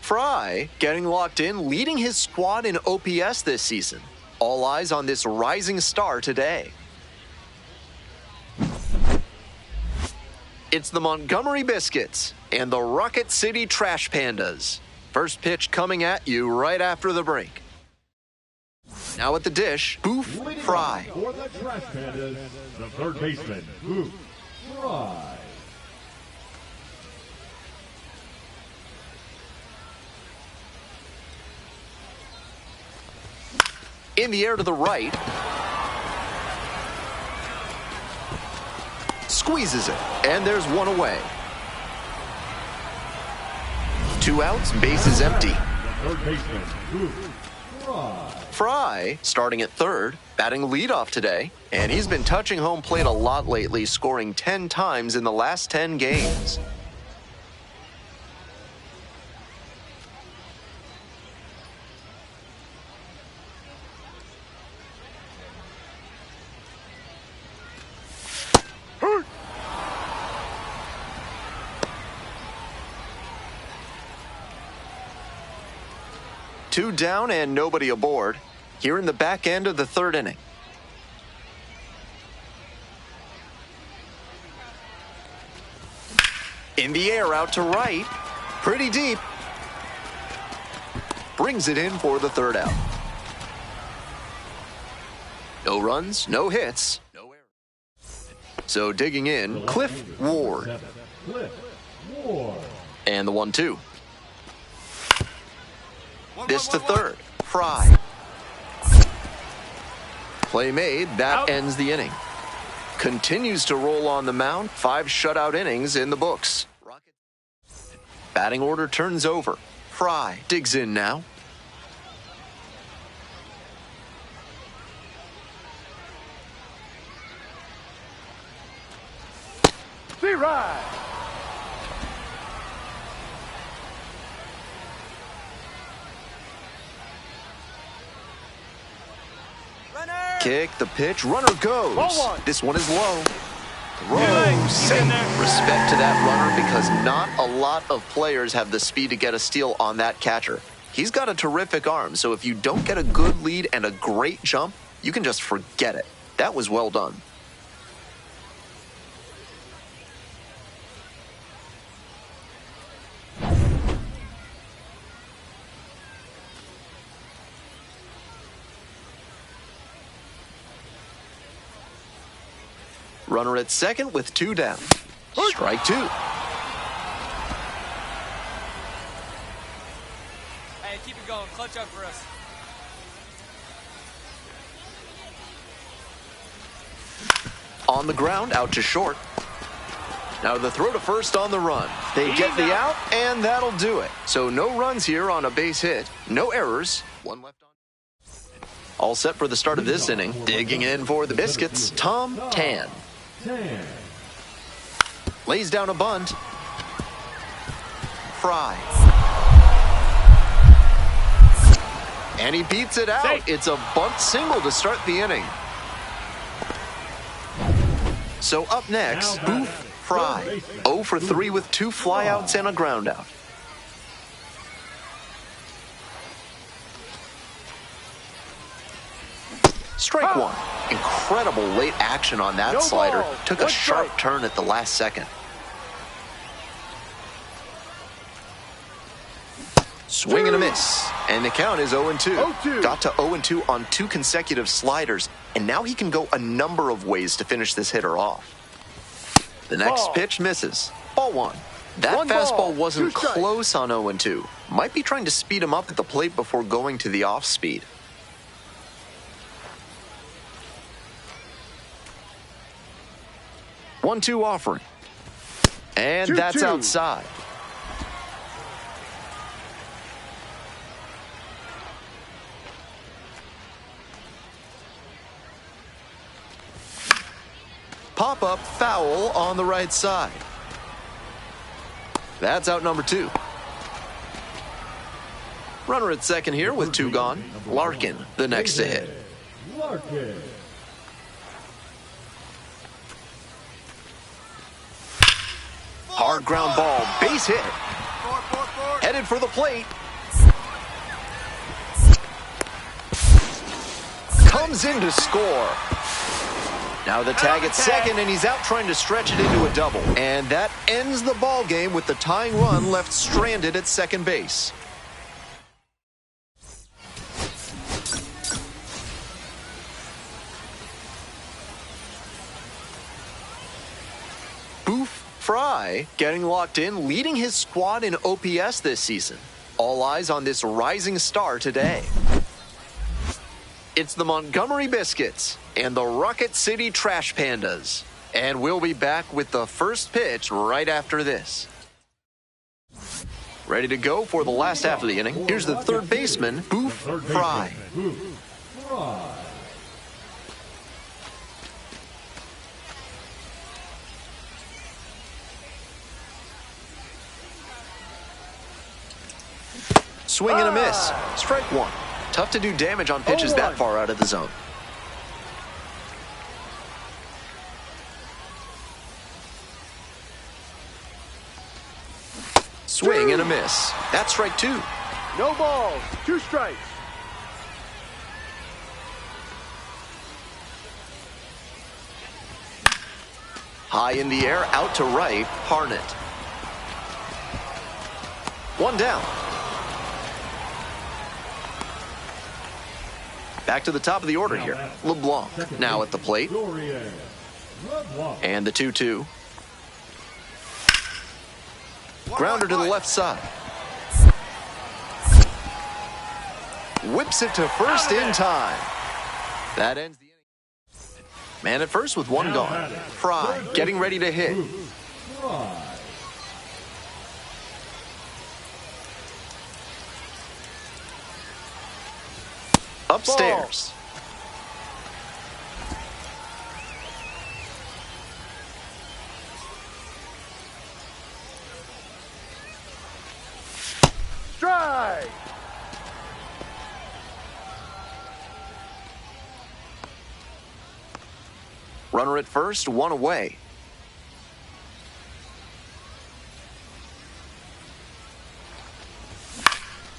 Frye getting locked in, leading his squad in OPS this season. All eyes on this rising star today. It's the Montgomery Biscuits and the Rocket City Trash Pandas. First pitch coming at you right after the break. Now at the dish, Boof, Frye. For the Trash Pandas, the third baseman, Boof, Frye. In the air to the right. Squeezes it, and there's one away. 2 outs, bases empty. The third baseman, Boof, Frye. Frye, starting at third, batting leadoff today, and he's been touching home plate a lot lately, scoring 10 times in the last 10 games. 2 down and nobody aboard here in the back end of the 3rd inning. In the air out to right. Pretty deep. Brings it in for the 3rd out. No runs, no hits, no errors. So digging in, Cliff Ward. And the 1-2. This to 3rd, Frye. Play made, that ends the inning. Continues to roll on the mound, 5 shutout innings in the books. Batting order turns over. Frye digs in now. Frye. Kick, the pitch, runner goes. This one is low. Throw, safe. Respect to that runner because not a lot of players have the speed to get a steal on that catcher. He's got a terrific arm, so if you don't get a good lead and a great jump, you can just forget it. That was well done. Runner at second with 2 down. Strike 2. Hey, keep it going. Clutch up for us. On the ground, out to short. Now the throw to first on the run. They get the out, and that'll do it. So no runs here on a base hit. No errors. 1 left on. All set for the start of this inning. Digging in for the Biscuits, Tom Tan. Lays down a bunt. Frye. And he beats it out. It's a bunt single to start the inning. So up next, Boof, Frye. 0 for 3 with 2 flyouts and a groundout. Strike 1. Incredible late action on that slider. Took a sharp turn at the last second. Swing and a miss. And the count is 0-2. Got to 0-2 on 2 consecutive sliders. And now he can go a number of ways to finish this hitter off. The next pitch misses. Ball 1. That fastball wasn't close on 0-2. Might be trying to speed him up at the plate before going to the off speed. 1-2 offering. And that's outside. Pop-up foul on the right side. That's out number 2. Runner at second here with 2 gone. Larkin, the next to hit. Hard ground ball, base hit. Headed for the plate. Comes in to score. Now the tag at second, and he's out trying to stretch it into a double. And that ends the ball game with the tying run left stranded at second base. Boof, Frye getting locked in, leading his squad in OPS this season. All eyes on this rising star today. It's the Montgomery Biscuits and the Rocket City Trash Pandas. And we'll be back with the first pitch right after this. Ready to go for the last half of the inning. Here's the third baseman, Boof, Frye. Swing and a miss. Strike 1. Tough to do damage on pitches that far out of the zone. Swing and a miss. That's strike 2. No balls. 2 strikes. High in the air, out to right, Harnett. 1 down. Back to the top of the order here. LeBlanc now at the plate. And the 2-2. Grounder to the left side. Whips it to first in time. That ends the inning. Man at first with 1 gone. Frye getting ready to hit. Upstairs. Strike. Runner at first, 1 away.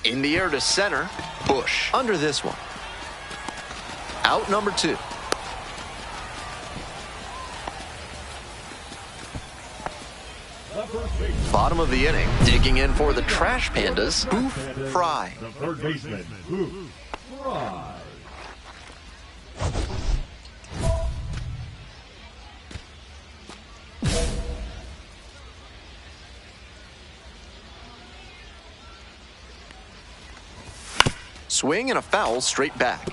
In the air to center. Bush under this one. Out number 2. Bottom of the inning. Digging in for the Trash Pandas, Boof, Frye. The third baseman, Boof, Frye. Swing and a foul straight back.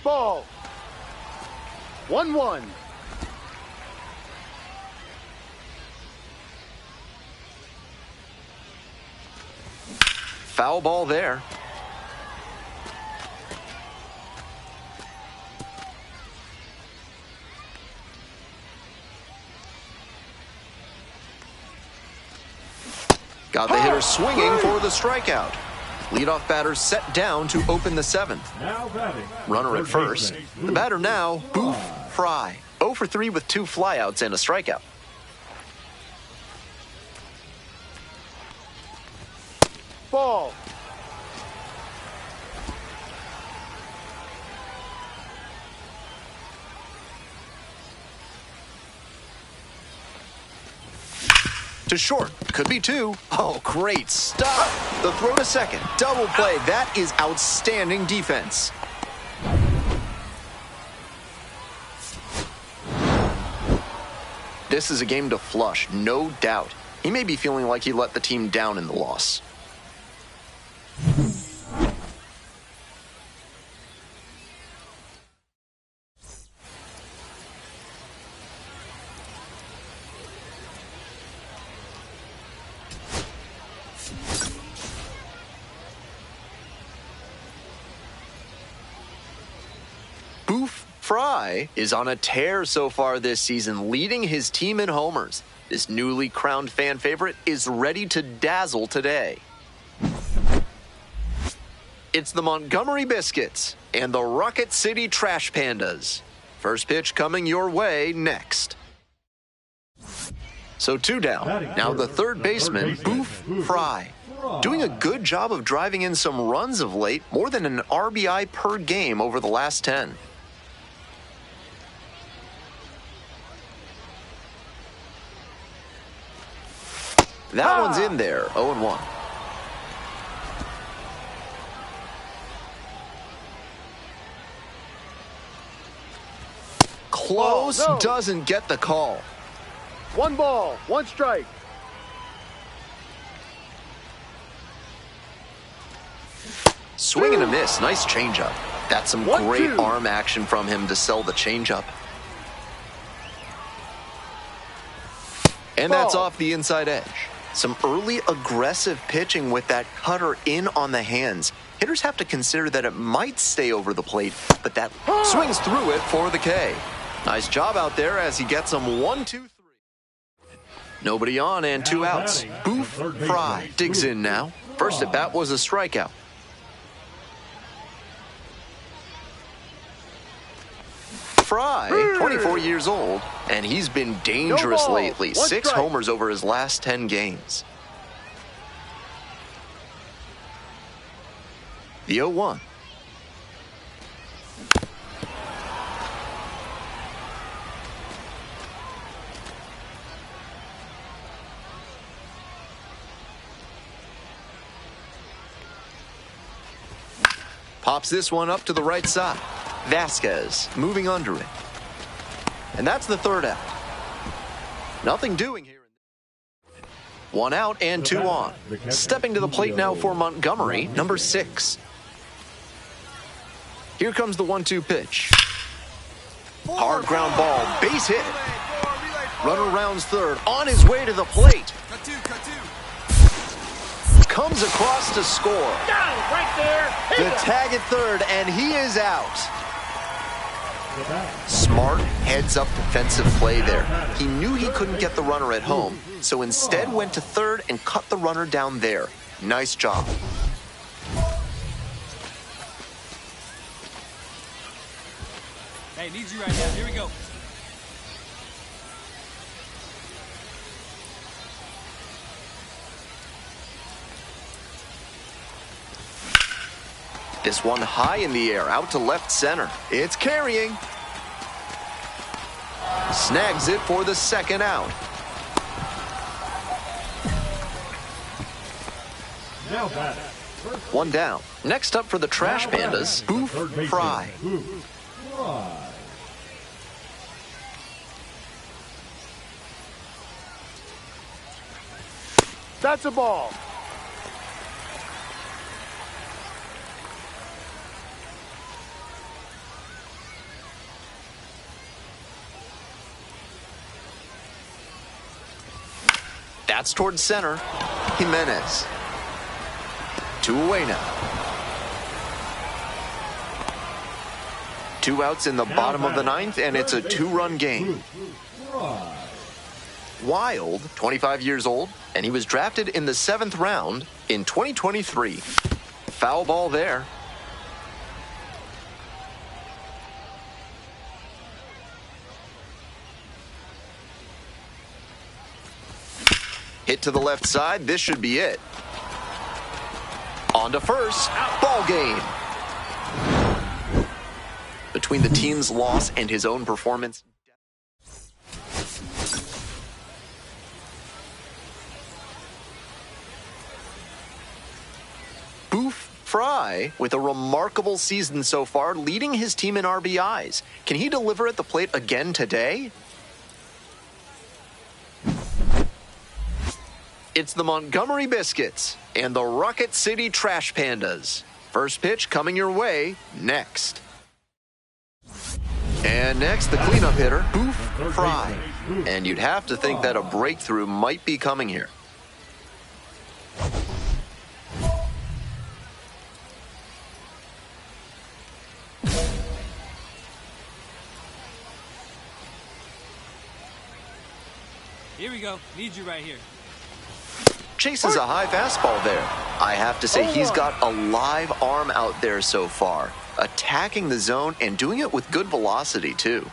Ball. 1-1. Foul ball there. Got the hitter swinging for the strikeout. Leadoff batter set down to open the 7th. Now batting. Runner at first. The batter now, Boof, Frye. 0 for 3 with 2 flyouts and a strikeout. Ball. To short. Could be 2. Oh, great stop. The throw to second. Double play. That is outstanding defense. This is a game to flush, no doubt. He may be feeling like he let the team down in the loss. Boof, Frye is on a tear so far this season, leading his team in homers. This newly crowned fan favorite is ready to dazzle today. It's the Montgomery Biscuits and the Rocket City Trash Pandas. First pitch coming your way next. So 2 down. Now the third baseman, Boof, Frye. Doing a good job of driving in some runs of late, more than an RBI per game over the last 10. That one's in there, 0-1. Close, no. Doesn't get the call. 1 ball, 1 strike. Swing and a miss, nice changeup. That's some 1-2. great arm action from him to sell the changeup. And that's Ball. off the inside edge. Some early aggressive pitching with that cutter in on the hands. Hitters have to consider that it might stay over the plate, but that swings through it for the K. Nice job out there as he gets them 1, 2, 3. Nobody on and 2 outs. Boof, Frye digs in now. First at bat was a strikeout. Frye, 24 years old, and he's been dangerous lately. 6 homers over his last 10 games. The 0-1. Pops this one up to the right side. Vasquez moving under it. And that's the 3rd out. Nothing doing here. 1 out and 2 on. Stepping to the plate now for Montgomery, number 6. Here comes the 1-2 pitch. Hard ground ball, base hit. Runner rounds 3rd, on his way to the plate. Comes across to score. Right there. The tag at 3rd, and he is out. Smart heads-up defensive play there. He knew he couldn't get the runner at home, so instead went to 3rd and cut the runner down there. Nice job. Hey, needs you right now. Here we go. This one high in the air, out to left center. It's carrying. Snags it for the 2nd out. Now batter. 1 down. Next up for the Trash Pandas, Boof, Frye. Frye. That's a ball. That's towards center. Jimenez. 2 away now. 2 outs in the bottom of the 9th, and it's a 2-run game. Wild, 25 years old, and he was drafted in the 7th round in 2023. Foul ball there. Hit to the left side. This should be it. On to first. Ball game. Between the team's loss and his own performance. Boof, Frye, with a remarkable season so far, leading his team in RBIs. Can he deliver at the plate again today? It's the Montgomery Biscuits and the Rocket City Trash Pandas. First pitch coming your way next. And next, the cleanup hitter, Boof, Frye. And you'd have to think that a breakthrough might be coming here. Here we go. Need you right here. Chases a high fastball there. I have to say, he's got a live arm out there so far, attacking the zone and doing it with good velocity, too.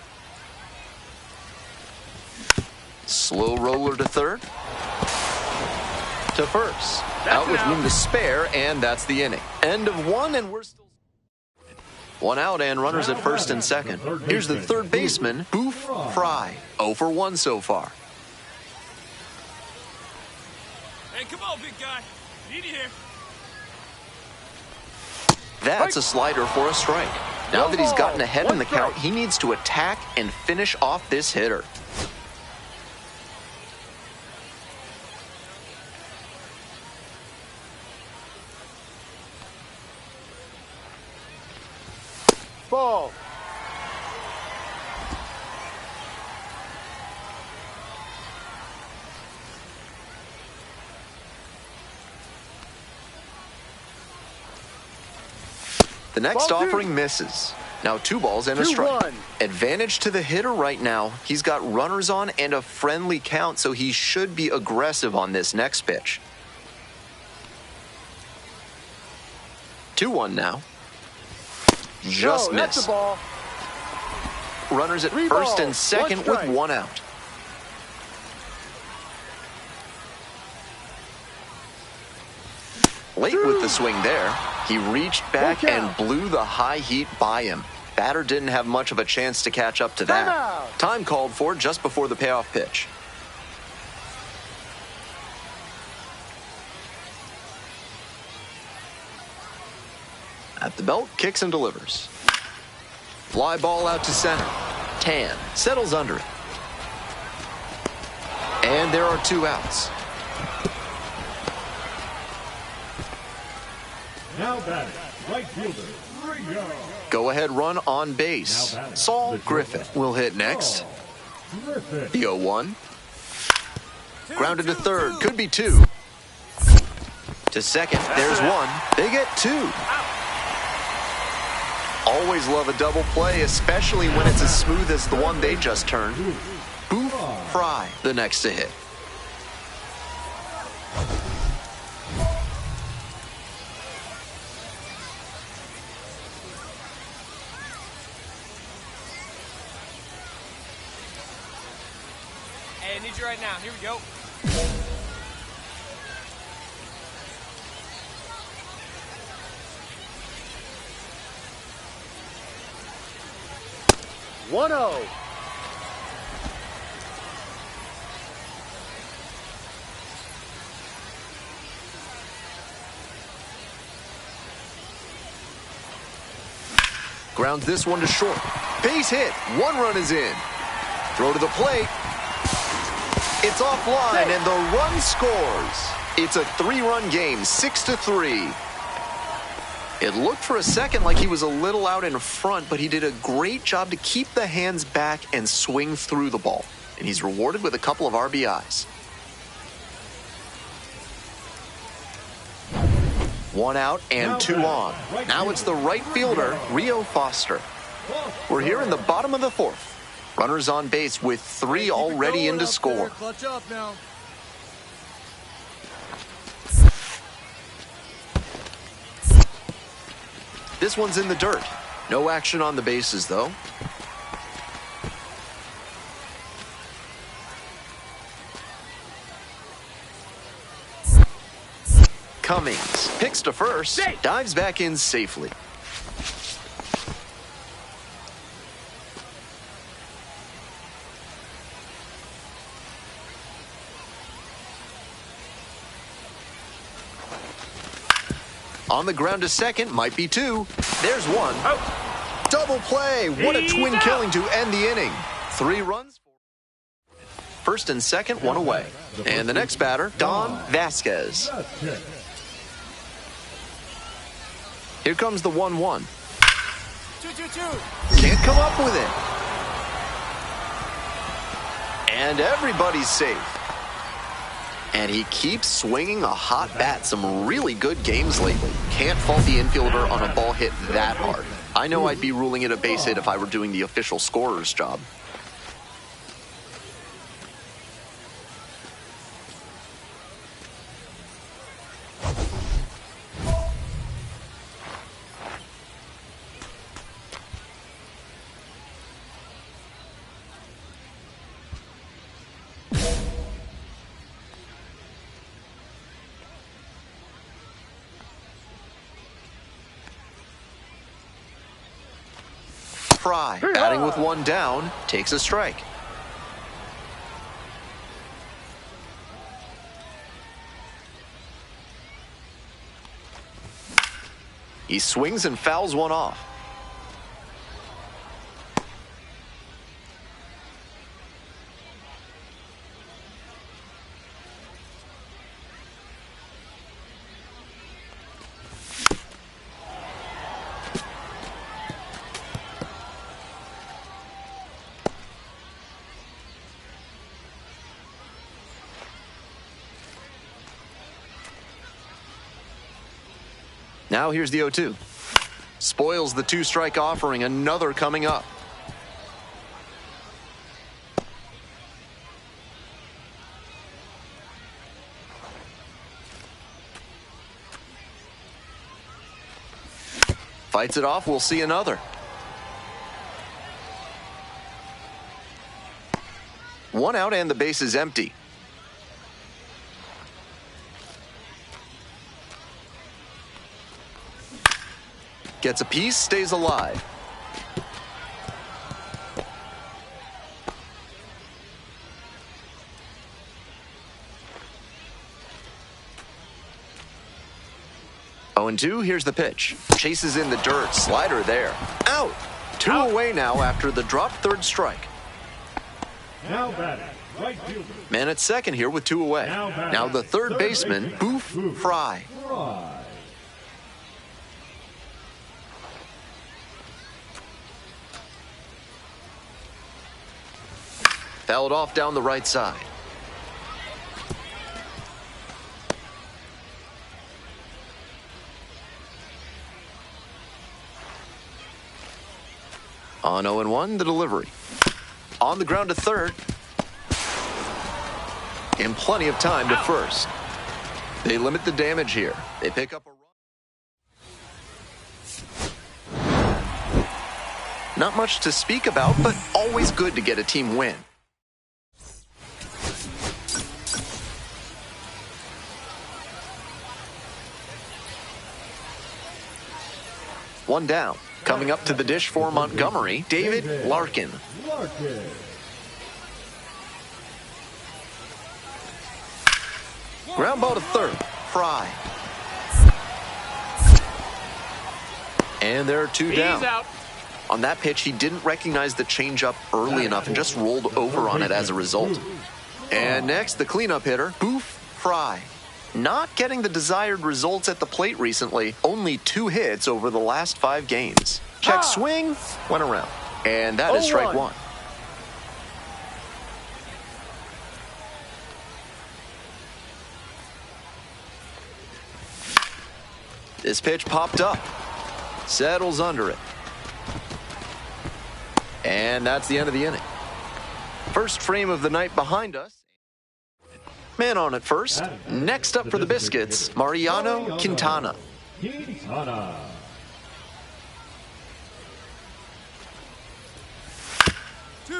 Slow roller to 3rd. To 1st. Out with room to spare, and that's the inning. End of 1, and we're still... 1 out and runners at 1st and 2nd. Here's the 3rd baseman, Boof, Frye. 0 for 1 so far. Hey, come on, big guy. Need you here. That's a slider for a strike. Now that he's gotten ahead in the count, he needs to attack and finish off this hitter. Ball. The next offering misses. Now 2 balls and a strike. Advantage to the hitter right now. He's got runners on and a friendly count, so he should be aggressive on this next pitch. 2-1 now. Just missed. That's the ball. runners at 3 first and balls, second 1 with strike. 1 out. Late with the swing there. He reached back and blew the high heat by him. Batter didn't have much of a chance to catch up to that. Timeout. Time called for just before the payoff pitch. At the belt, kicks and delivers. Fly ball out to center. Tan settles under it. And there are 2 outs. Now batting, right fielder, Frye. Go-ahead run on base. Saul Griffith will hit next. Griffith. The 0-1. Grounded to third. Could be 2. To second. There's 1. They get 2. Always love a double play, especially when it's as smooth as the one they just turned. Boof, Frye, the next to hit. Hey, I need you right now. Here we go. One 0. Grounds this one to short. Base hit. 1 run is in. Throw to the plate. It's offline and the run scores. It's a 3-run game, 6-3. It looked for a second like he was a little out in front, but he did a great job to keep the hands back and swing through the ball. And he's rewarded with a couple of RBIs. 1 out and 2 on. Now it's the right fielder, Rio Foster. We're here in the bottom of the 4th. Runners on base with 3 already in to score. Clutch up now. This one's in the dirt. No action on the bases, though. Cummings picks to first, dives back in safely. On the ground to second, might be 2. There's 1. Out. Double play. What a twin killing to end the inning. 3 runs. First and second, 1 away. And the next batter, Don Vasquez. Here comes the 1-1. 2-2-2. Can't come up with it. And everybody's safe. And he keeps swinging a hot bat. Some really good games lately. Can't fault the infielder on a ball hit that hard. I know I'd be ruling it a base hit if I were doing the official scorer's job. Frye, batting with 1 down, takes a strike. He swings and fouls one off. Now here's the 0-2. Spoils the 2-strike offering, another coming up. Fights it off, we'll see another. One out and the base is empty. Gets a piece, stays alive. Oh, and 2, here's the pitch. Chases in the dirt, slider there. Out! 2 away now after the dropped third strike. Now batting, right fielder. Man at second here with 2 away. Now the third baseman, Boof, Frye. Frye. Fouled off down the right side. On 0-1, the delivery. On the ground to third. And plenty of time to first. They limit the damage here. They pick up a run. Not much to speak about, but always good to get a team win. One down. Coming up to the dish for Montgomery, David Larkin. Ground ball to third, Frye. And there are 2 down. Out. On that pitch, he didn't recognize the changeup early enough and just rolled over on it as a result. And next, the cleanup hitter, Boof, Frye. Not getting the desired results at the plate recently. Only 2 hits over the last 5 games. Check swing, went around. And that is strike 1. This pitch popped up. Settles under it. And that's the end of the inning. First frame of the night behind us. Man on at first. Next up for the Biscuits, Mariano Quintana.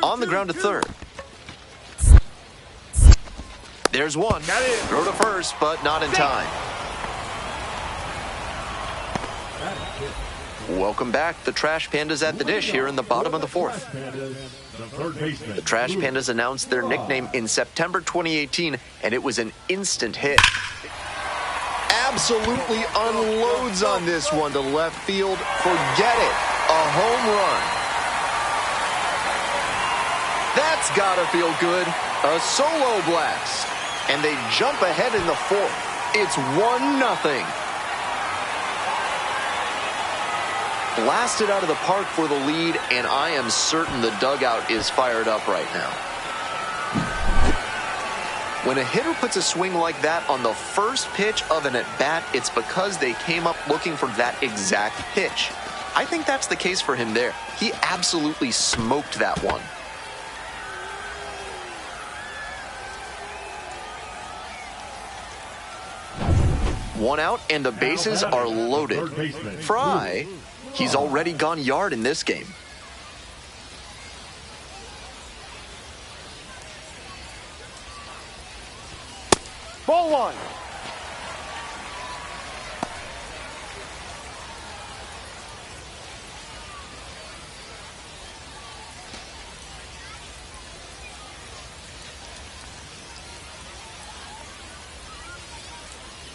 On the ground to third. There's one. Throw to first, but not in time. Welcome back. The Trash Pandas at the dish here in the bottom of the 4th. The Trash Pandas announced their nickname in September 2018, and it was an instant hit. Absolutely unloads on this one to left field. Forget it. A home run. That's gotta feel good. A solo blast. And they jump ahead in the 4th. It's 1-0. Blasted out of the park for the lead, and I am certain the dugout is fired up right now. When a hitter puts a swing like that on the first pitch of an at-bat, it's because they came up looking for that exact pitch. I think that's the case for him there. He absolutely smoked that one. One out, and the bases are loaded. Frye, he's already gone yard in this game. Ball 1.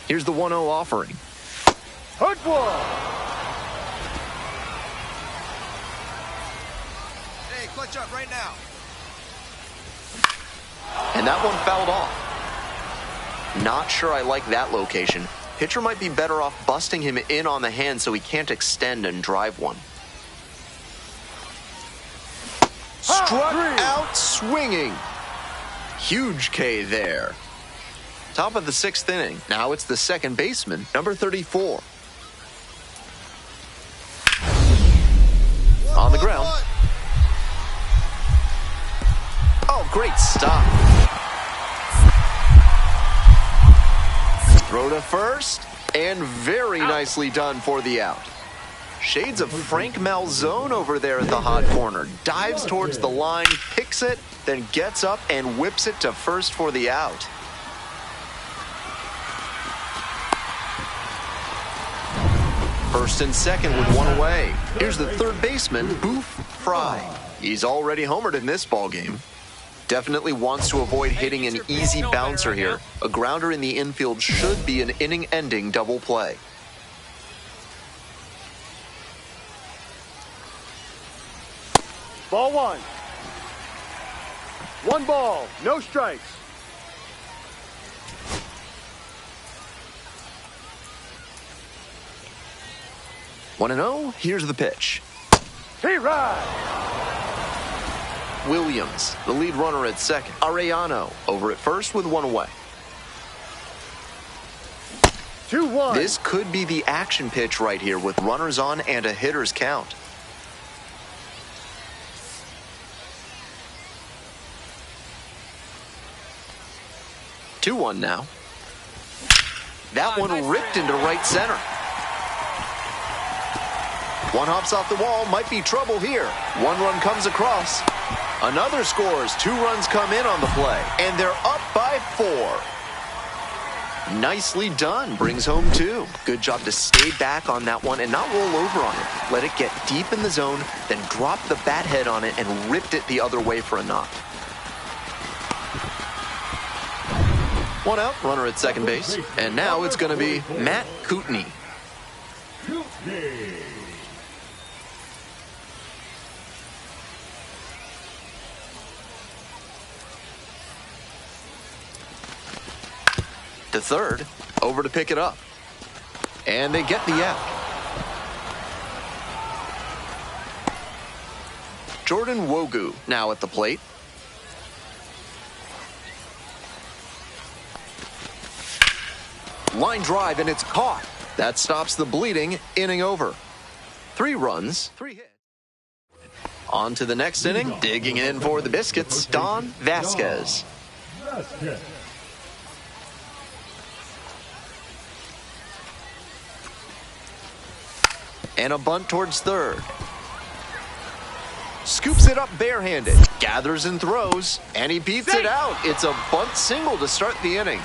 Here's the 1-0 offering. Hook one. Hey, clutch up right now. And that one fouled off. Not sure I like that location. Pitcher might be better off busting him in on the hand so he can't extend and drive one. Struck out swinging. Huge K there. Top of the 6th inning. Now it's the second baseman, number 34. On the ground. Oh, great stop. Throw to first, and very nicely done for the out. Shades of Frank Malzone over there at the hot corner. Dives towards the line, picks it, then gets up and whips it to first for the out. First and second with one away. Here's the third baseman, Boof, Frye. He's already homered in this ballgame. Definitely wants to avoid hitting an easy bouncer here. A grounder in the infield should be an inning-ending double play. Ball one. One ball, no strikes. One and oh, here's the pitch. He rides. Williams, the lead runner at second. Arellano over at first with one away. 2-1. This could be the action pitch right here with runners on and a hitter's count. Two-one now. That one ripped into right center. One hops off the wall, might be trouble here. One run comes across. Another scores. 2 runs come in on the play, and they're up by 4. Nicely done. Brings home 2. Good job to stay back on that one and not roll over on it. Let it get deep in the zone, then drop the bat head on it and ripped it the other way for a knock. One out, runner at second base. And now it's going to be Matt Kootenai. To third, over to pick it up. And they get the out. Jordan Wogu now at the plate. Line drive, and it's caught. That stops the bleeding. Inning over. 3 runs, 3 hits. On to the next inning. Digging in for the Biscuits, Don Vasquez. And a bunt towards third. Scoops it up barehanded. Gathers and throws. And he beats it out. It's a bunt single to start the inning.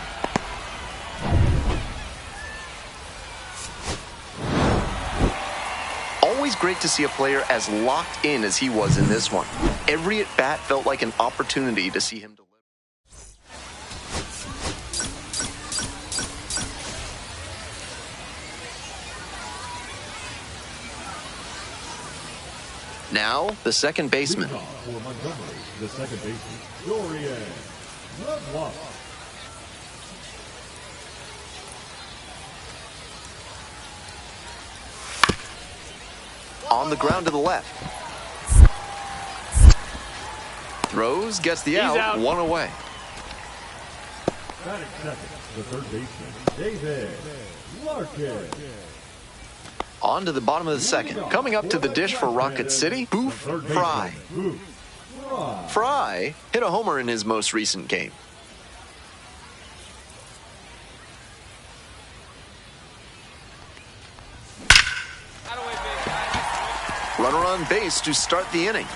Always great to see a player as locked in as he was in this one. Every at-bat felt like an opportunity to see him deliver. Now, the second baseman. For Montgomery, the second baseman, Dorian LeBlanc. On the ground to the left. Throws, gets the out, 1 away. Batting second, the third baseman, David Larkin. On to the bottom of the second. Coming up to the dish for Rocket City, Boof, Frye. Frye hit a homer in his most recent game. Runner on base to start the inning.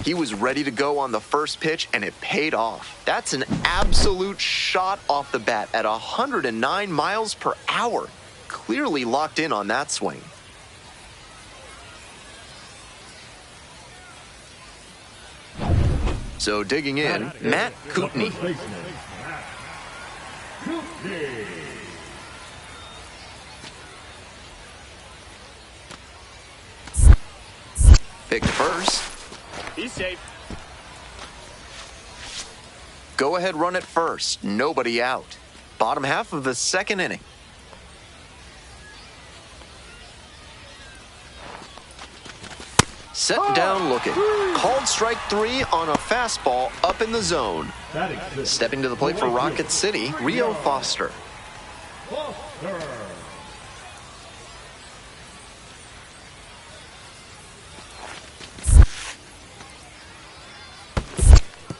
He was ready to go on the first pitch, and it paid off. That's an absolute shot off the bat at 109 miles per hour. Clearly locked in on that swing. So digging in, Matt Kootenai. Picked first. He's safe. Go ahead, run it first. Nobody out. Bottom half of the second inning. Set down looking. Called strike 3 on a fastball up in the zone. Stepping to the plate for Rocket City, Rio Foster.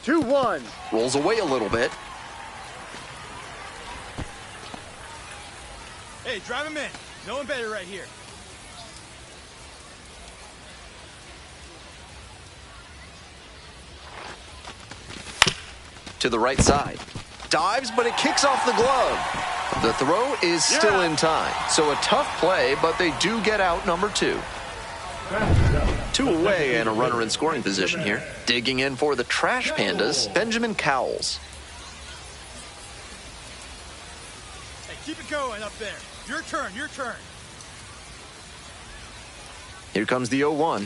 2-1. Rolls away a little bit. Hey, drive him in. No one better right here. To the right side. Dives, but it kicks off the glove. The throw is still in time. So a tough play, but they do get out number 2. 2 away and a runner in scoring position here. Digging in for the Trash Pandas, Benjamin Cowles. Hey, keep it going up there. Your turn, your turn. Here comes the 0-1.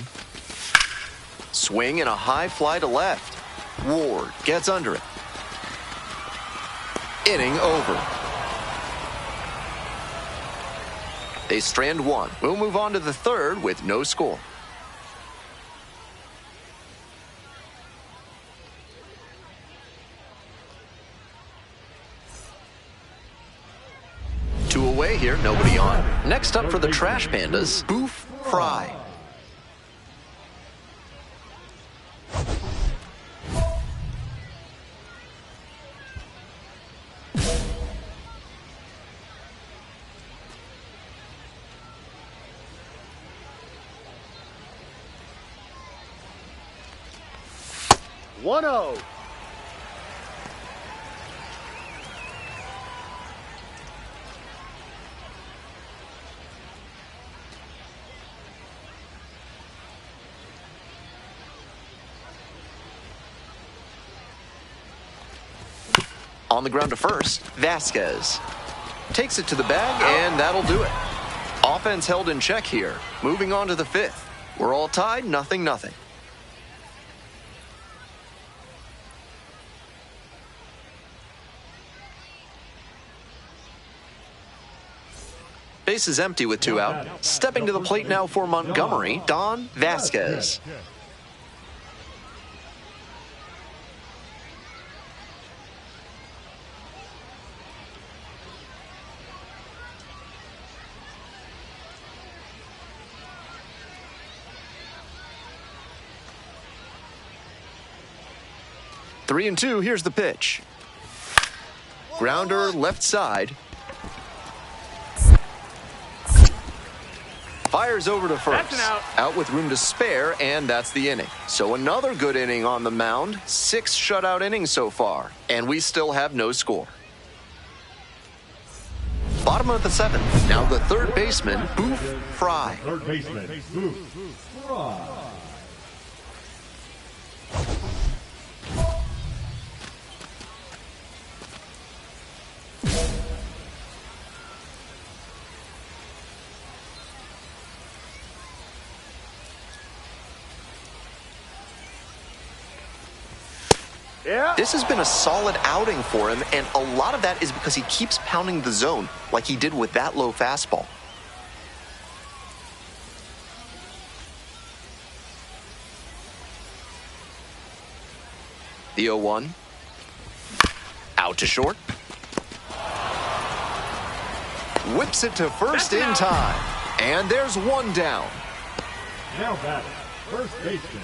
Swing and a high fly to left. Ward gets under it. Inning over. They strand 1. We'll move on to the 3rd with no score. Two away here, nobody on. Next up for the Trash Pandas, Boof, Frye. One zero. On the ground to first, Vasquez. Takes it to the bag, and that'll do it. Offense held in check here. Moving on to the 5th. We're all tied, 0-0. Base is empty with 2 out. Stepping to the plate now for Montgomery, Don Vasquez. Three and 2, here's the pitch. Grounder left side. Fires over to first. That's an out with room to spare, and that's the inning. So another good inning on the mound. 6 shutout innings so far, and we still have no score. Bottom of the 7th. Now the 3rd baseman, Boof, Frye. 3rd baseman, Boof, Frye. Yeah. This has been a solid outing for him, and a lot of that is because he keeps pounding the zone like he did with that low fastball. The 0-1. Out to short. Whips it to first in time. And there's 1 down. Now batting, first baseman,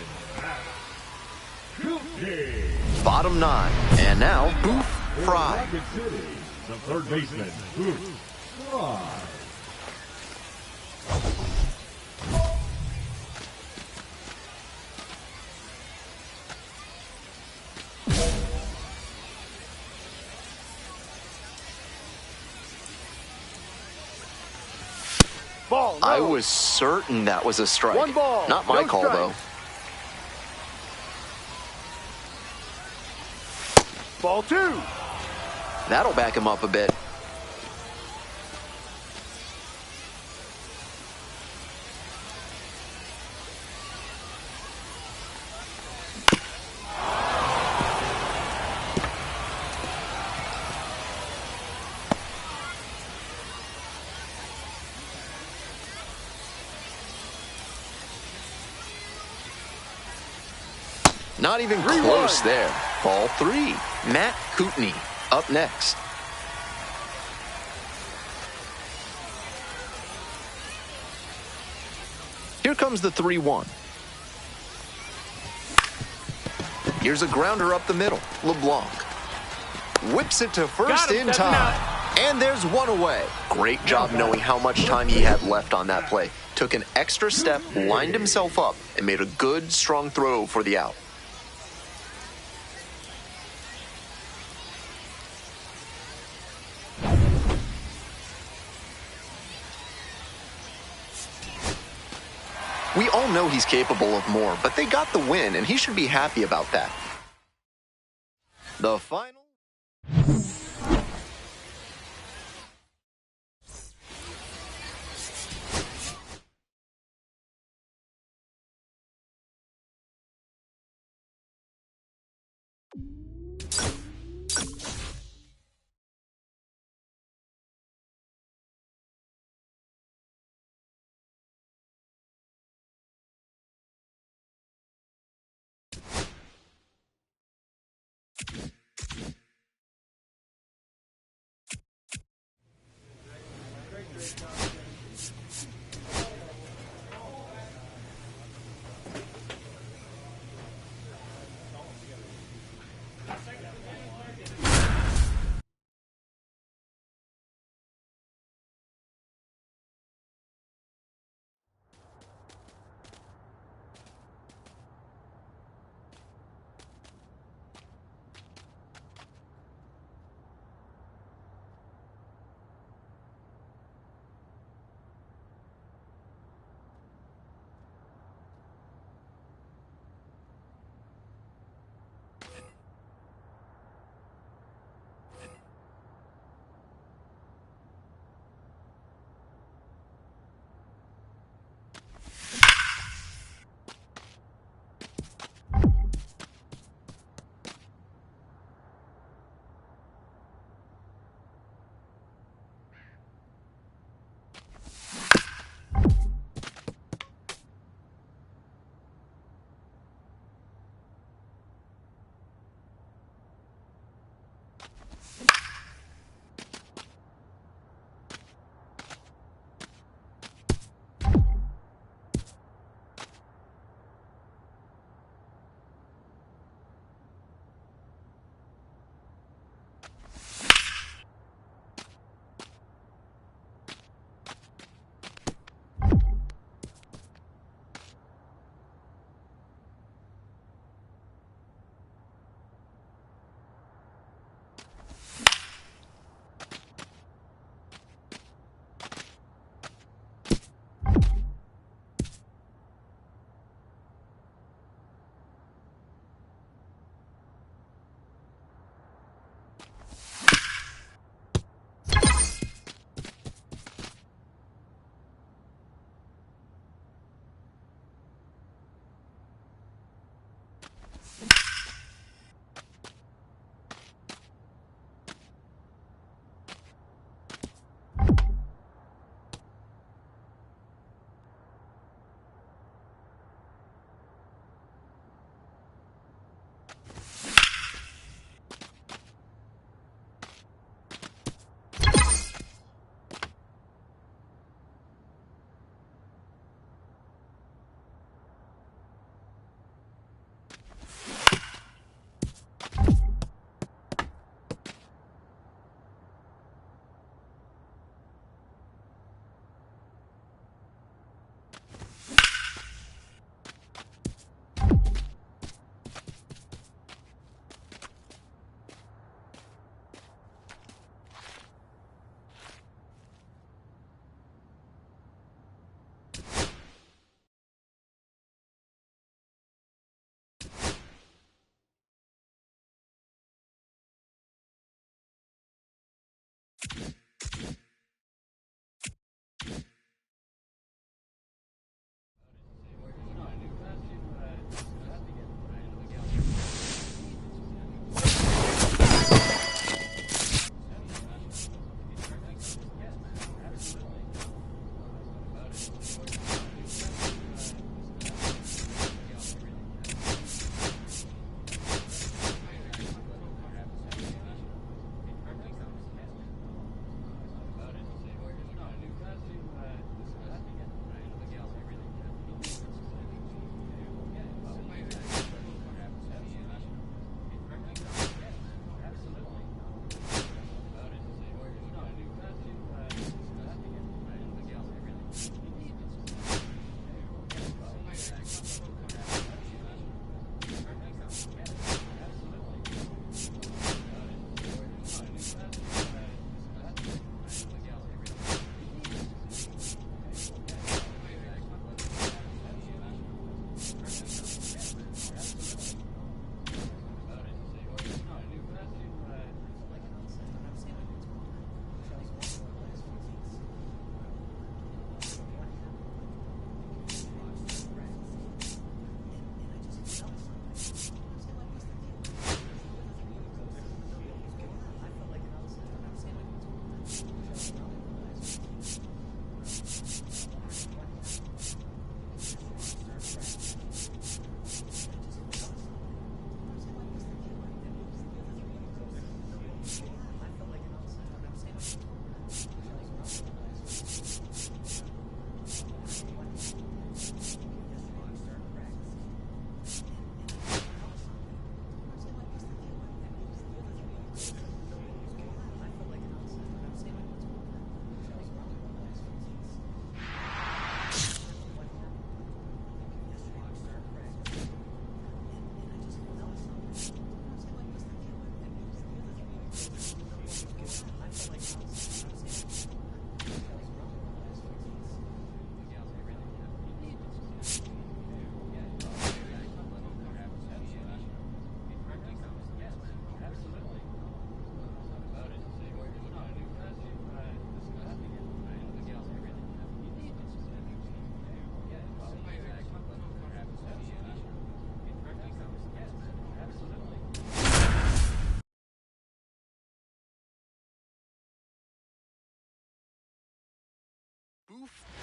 Guilty. Bottom 9. And now Boof, Frye. Rocket City, the 3rd baseman, Boof, Frye. Ball. No. I was certain that was a strike. 1 ball. Not my No call, strike. though. Ball 2. That'll back him up a bit. Not even close there. Ball 3. Matt Kootenai up next. Here comes the 3-1. Here's a grounder up the middle. LeBlanc whips it to first in time. And there's one away. Great job knowing how much time he had left on that play. Took an extra step, lined himself up, and made a good, strong throw for the out. We all know he's capable of more, but they got the win, and he should be happy about that. The final...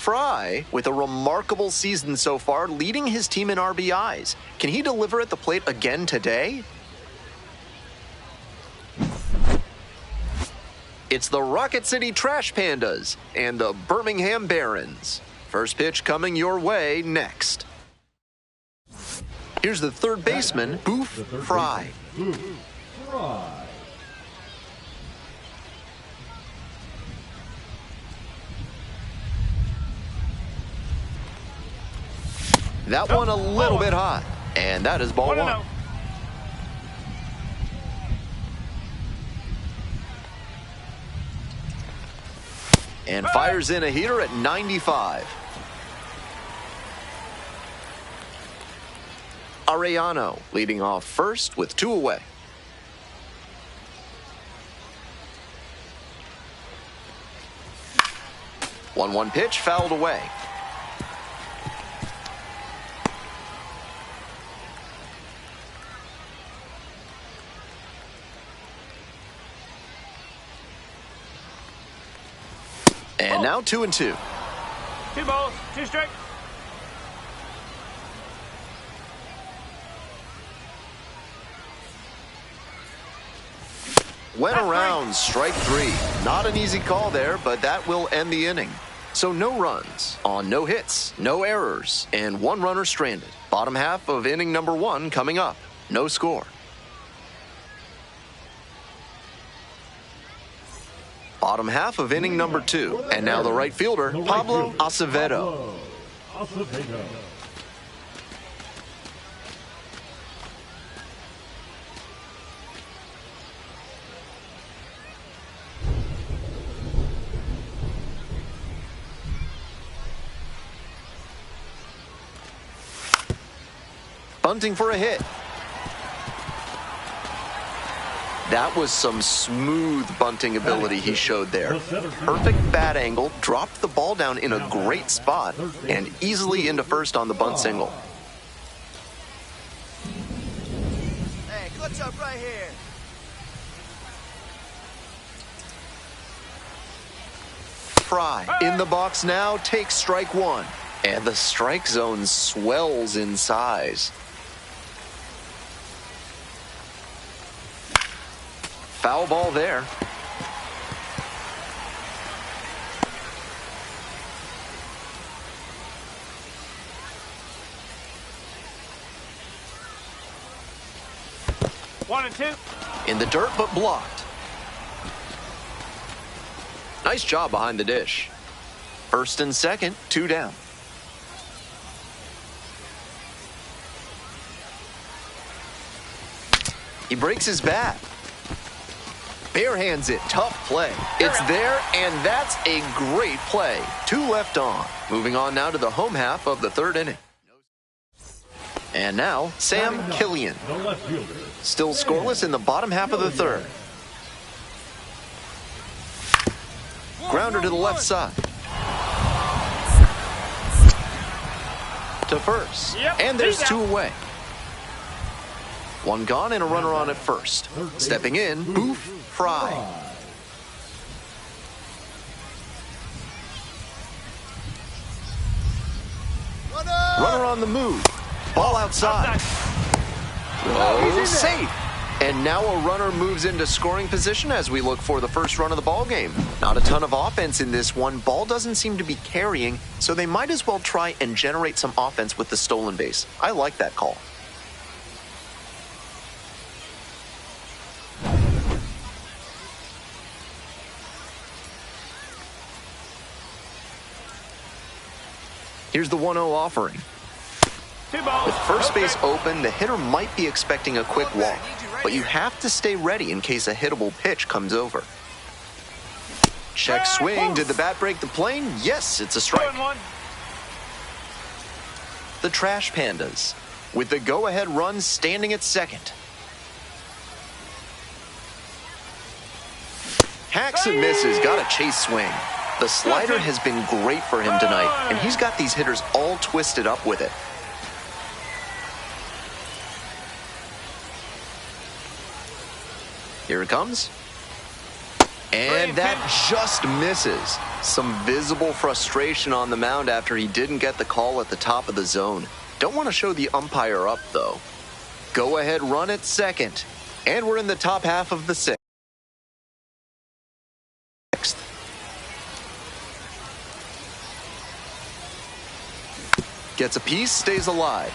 Frye, with a remarkable season so far, leading his team in RBIs. Can he deliver at the plate again today? It's the Rocket City Trash Pandas and the Birmingham Barons. First pitch coming your way next. Here's the third baseman, Boof Frye. Boof, Frye. That one a little bit hot, and that is ball one. And fires in a heater at 95. Arellano leading off first with 2 away. One pitch fouled away. And now 2-2. 2 balls, 2 strikes. Went around, strike 3. Not an easy call there, but that will end the inning. So no runs on no hits, no errors, and 1 runner stranded. Bottom half of inning number 1 coming up. No score. Bottom half of inning number 2. And now the right fielder, Pablo Acevedo. Bunting for a hit. That was some smooth bunting ability he showed there. Perfect bat angle, dropped the ball down in a great spot, and easily into first on the bunt single. Hey, clutch up right here. Frye in the box now, takes strike 1. And the strike zone swells in size. Foul ball there. One and two. In the dirt, but blocked. Nice job behind the dish. First and second, 2 down. He breaks his bat. Barehands it, tough play. It's there, and that's a great play. 2 left on. Moving on now to the home half of the 3rd inning. And now, Sam Killian. Still scoreless in the bottom half of the 3rd. Grounder to the left side. To first. And there's 2 away. 1 gone and a runner on at first. Stepping in, Boof Frye. Runner on the move. Ball outside. Oh, safe. And now a runner moves into scoring position as we look for the first run of the ball game. Not a ton of offense in this one. Ball doesn't seem to be carrying, so they might as well try and generate some offense with the stolen base. I like that call. Here's the 1-0 offering. With first base open, the hitter might be expecting a quick walk, but you have to stay ready in case a hittable pitch comes over. Check swing. Did the bat break the plane? Yes, it's a strike. The Trash Pandas, with the go-ahead run standing at second. Hacks and misses, got a chase swing. The slider has been great for him tonight, and he's got these hitters all twisted up with it. Here it comes. And that just misses. Some visible frustration on the mound after he didn't get the call at the top of the zone. Don't want to show the umpire up, though. Go ahead, run at second. And we're in the top half of the sixth. Gets a piece, stays alive.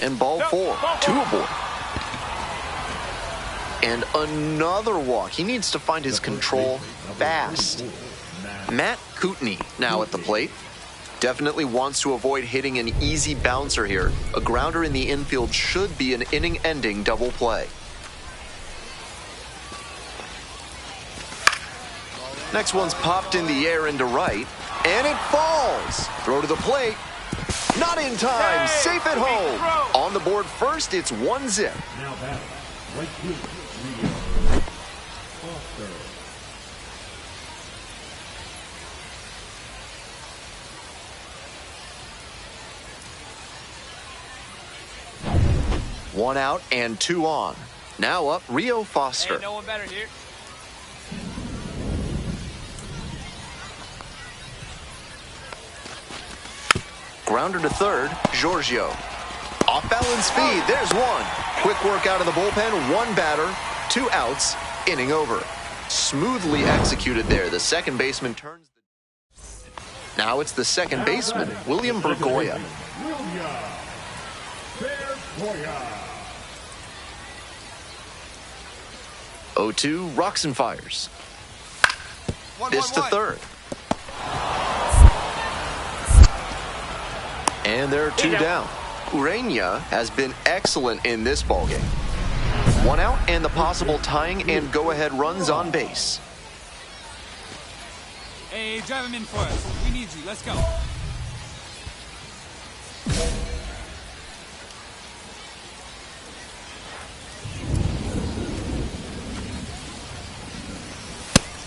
And ball four, two aboard. And another walk. He needs to find his control fast. Matt Kootenai now at the plate. Definitely wants to avoid hitting an easy bouncer here. A grounder in the infield should be an inning-ending double play. Next one's popped in the air into right, and it falls. Throw to the plate. Not in time. Safe at home. On the board first, it's 1-0. Now batting, right field, Rio. Foster. One out and two on. Now up, Rio Foster. Ain't no one better here. Grounder to third, Giorgio. Off-balance speed, there's one. Quick work out of the bullpen, one batter, two outs, inning over. Smoothly executed there. The second baseman turns. Now it's the second baseman, William Bergoya. Bergoya. 0-2, rocks and fires. This to third. And there are two down. Urena has been excellent in this ballgame. One out and the possible tying and go-ahead runs on base. Hey, drive him in for us. We need you. Let's go.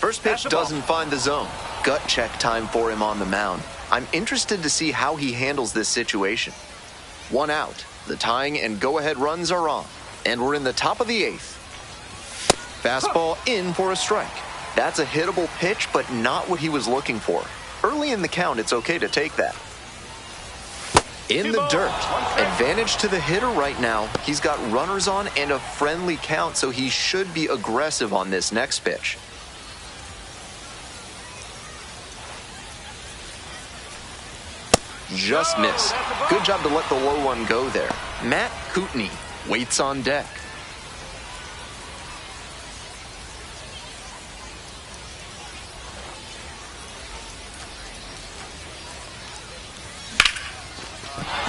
First pitch doesn't find the zone. Gut check time for him on the mound. I'm interested to see how he handles this situation. One out. The tying and go-ahead runs are on. And we're in the top of the eighth. Fastball in for a strike. That's a hittable pitch, but not what he was looking for. Early in the count, it's okay to take that. In the dirt. Advantage to the hitter right now. He's got runners on and a friendly count, so he should be aggressive on this next pitch. Just missed. Good job to let the low one go there. Matt Kootenai waits on deck.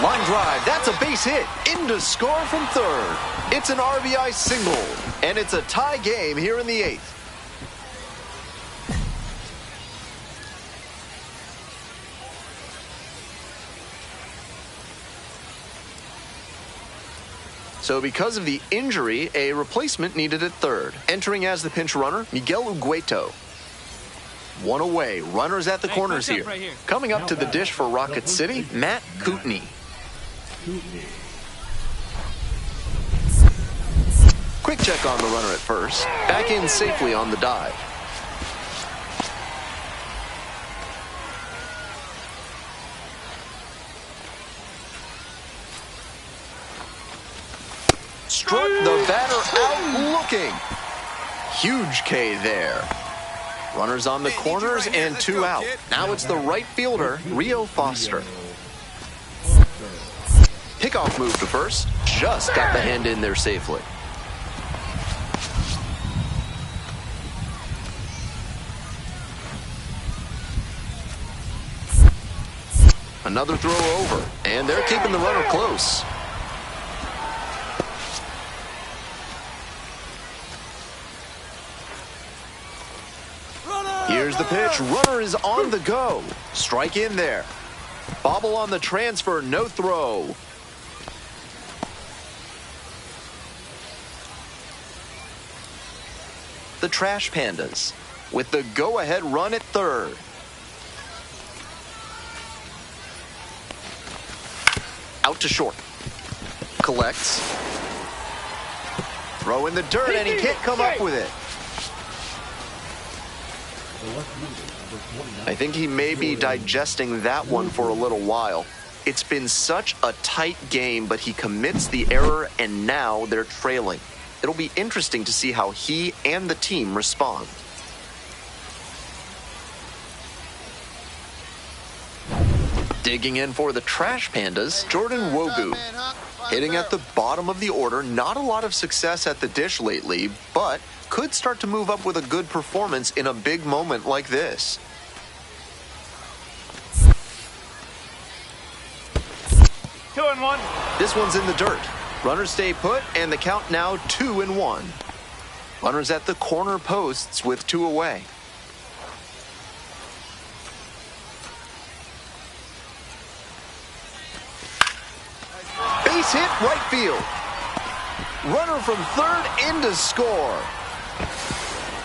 Line drive, that's a base hit. In to score from third. It's an RBI single, and it's a tie game here in the eighth. So because of the injury, a replacement needed at third. Entering as the pinch runner, Miguel Ugueto. One away, runners at the corners here. Right here. Coming up to the dish for Rocket City, Matt Kootenai. Quick check on the runner at first. Back in safely on the dive. Struck the batter out looking. Huge K there. Runners on the corners and two out. Now it's the right fielder, Rio Foster. Pickoff move to first. Just got the hand in there safely. Another throw over, and they're keeping the runner close. Here's the pitch. Runner is on the go. Strike in there. Bobble on the transfer. No throw. The Trash Pandas with the go-ahead run at third. Out to short. Collects. Throw in the dirt, and he can't come up with it. I think he may be digesting that one for a little while. It's been such a tight game, but he commits the error, and now they're trailing. It'll be interesting to see how he and the team respond. Digging in for the Trash Pandas, Jordan Wogu. Hitting at the bottom of the order, not a lot of success at the dish lately, but could start to move up with a good performance in a big moment like this. Two and one. This one's in the dirt. Runners stay put, and the count now 2-1. Runners at the corner posts with 2 away. Base hit right field. Runner from third in to score.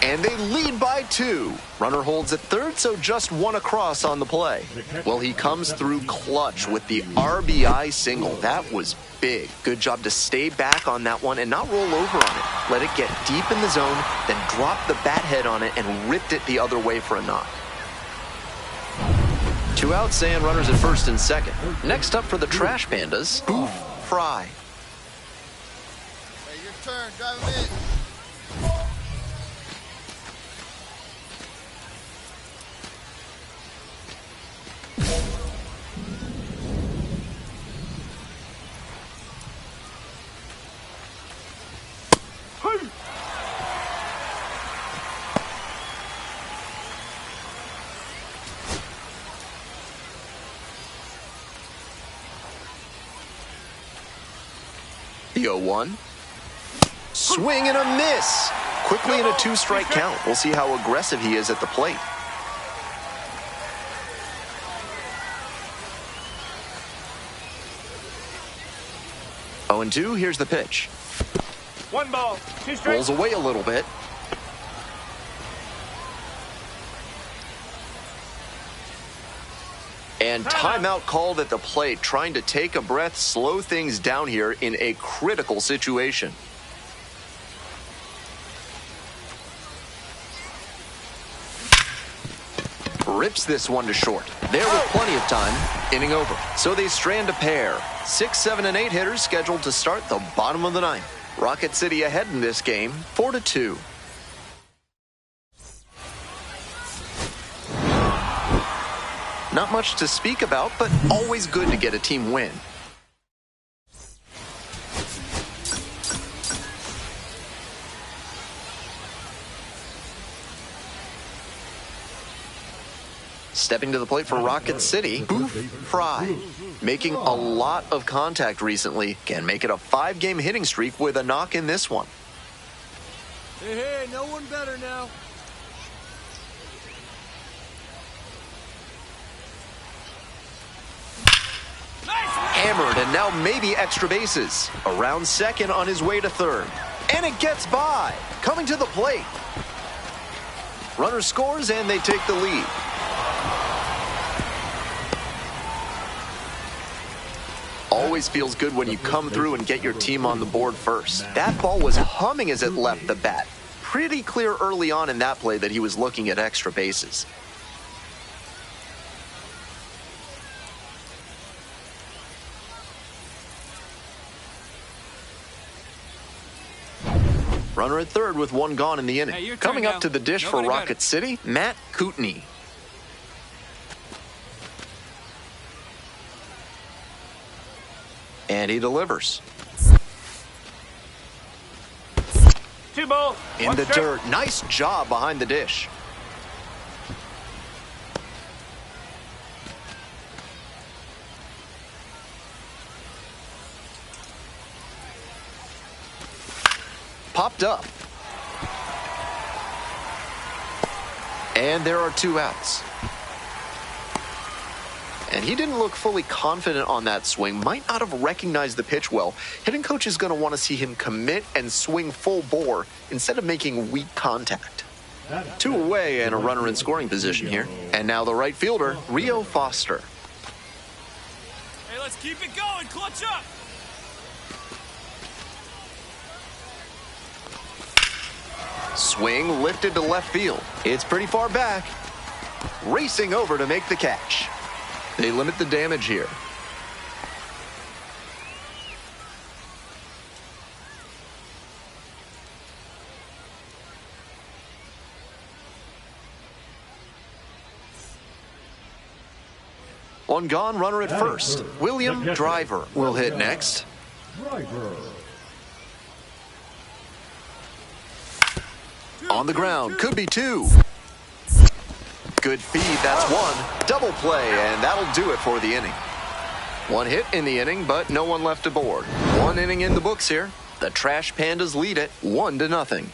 And they lead by 2. Runner holds at third, so just 1 across on the play. Well, he comes through clutch with the RBI single. That was big. Good job to stay back on that one and not roll over on it. Let it get deep in the zone, then drop the bat head on it and ripped it the other way for a knock. 2 outs and runners at first and second. Next up for the Trash Pandas, Boof, Frye. Hey, your turn. Drive him in. The 0-1. Swing and a miss. Quickly in a 2-strike count. We'll see how aggressive he is at the plate. Oh, and 2, here's the pitch. 1 ball, 2 strikes. Rolls away a little bit. And timeout called at the plate, trying to take a breath, slow things down here in a critical situation. Rips this one to short. There with plenty of time, inning over. So they strand a pair. 6, 7, and 8 hitters scheduled to start the bottom of the ninth. Rocket City ahead in this game, 4-2. Not much to speak about, but always good to get a team win. Stepping to the plate for Rocket City, Boof, Frye. Making a lot of contact recently. Can make it a 5-game hitting streak with a knock in this one. Hey, no one better now. Hammered, and now maybe extra bases. Around second on his way to third. And it gets by. Coming to the plate. Runner scores, and they take the lead. Always feels good when you come through and get your team on the board first. That ball was humming as it left the bat. Pretty clear early on in that play that he was looking at extra bases. Runner at third with 1 gone in the inning. Hey, Coming up now. to the dish Nobody for better. Rocket City, Matt Kootenai. And he delivers. 2 balls, In 1 the strike. dirt. Nice job behind the dish. Popped up. And there are 2 outs. And he didn't look fully confident on that swing. Might not have recognized the pitch well. Hitting coach is going to want to see him commit and swing full bore instead of making weak contact. 2 away and a runner in scoring position here. And now the right fielder, Rio Foster. Hey, let's keep it going. Clutch up. Swing lifted to left field. It's pretty far back. Racing over to make the catch. They limit the damage here. One gone, runner at first. William Driver will hit next. Driver. On the ground, could be two. Good feed, that's one. Double play, and that'll do it for the inning. One hit in the inning, but no one left aboard. One inning in the books here. The Trash Pandas lead it 1-0.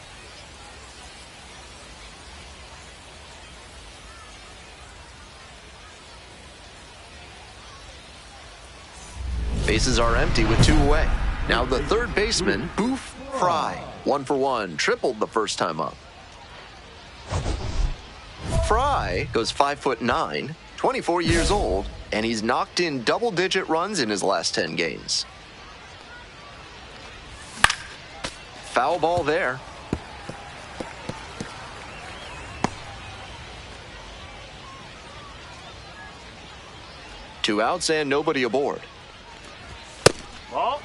Bases are empty with two away. Now the third baseman, Boof, Frye. 1-for-1, tripled the first time up. Frye goes 5'9", 24 years old, and he's knocked in double-digit runs in his last 10 games. Foul ball there. Two outs and nobody aboard. Ball.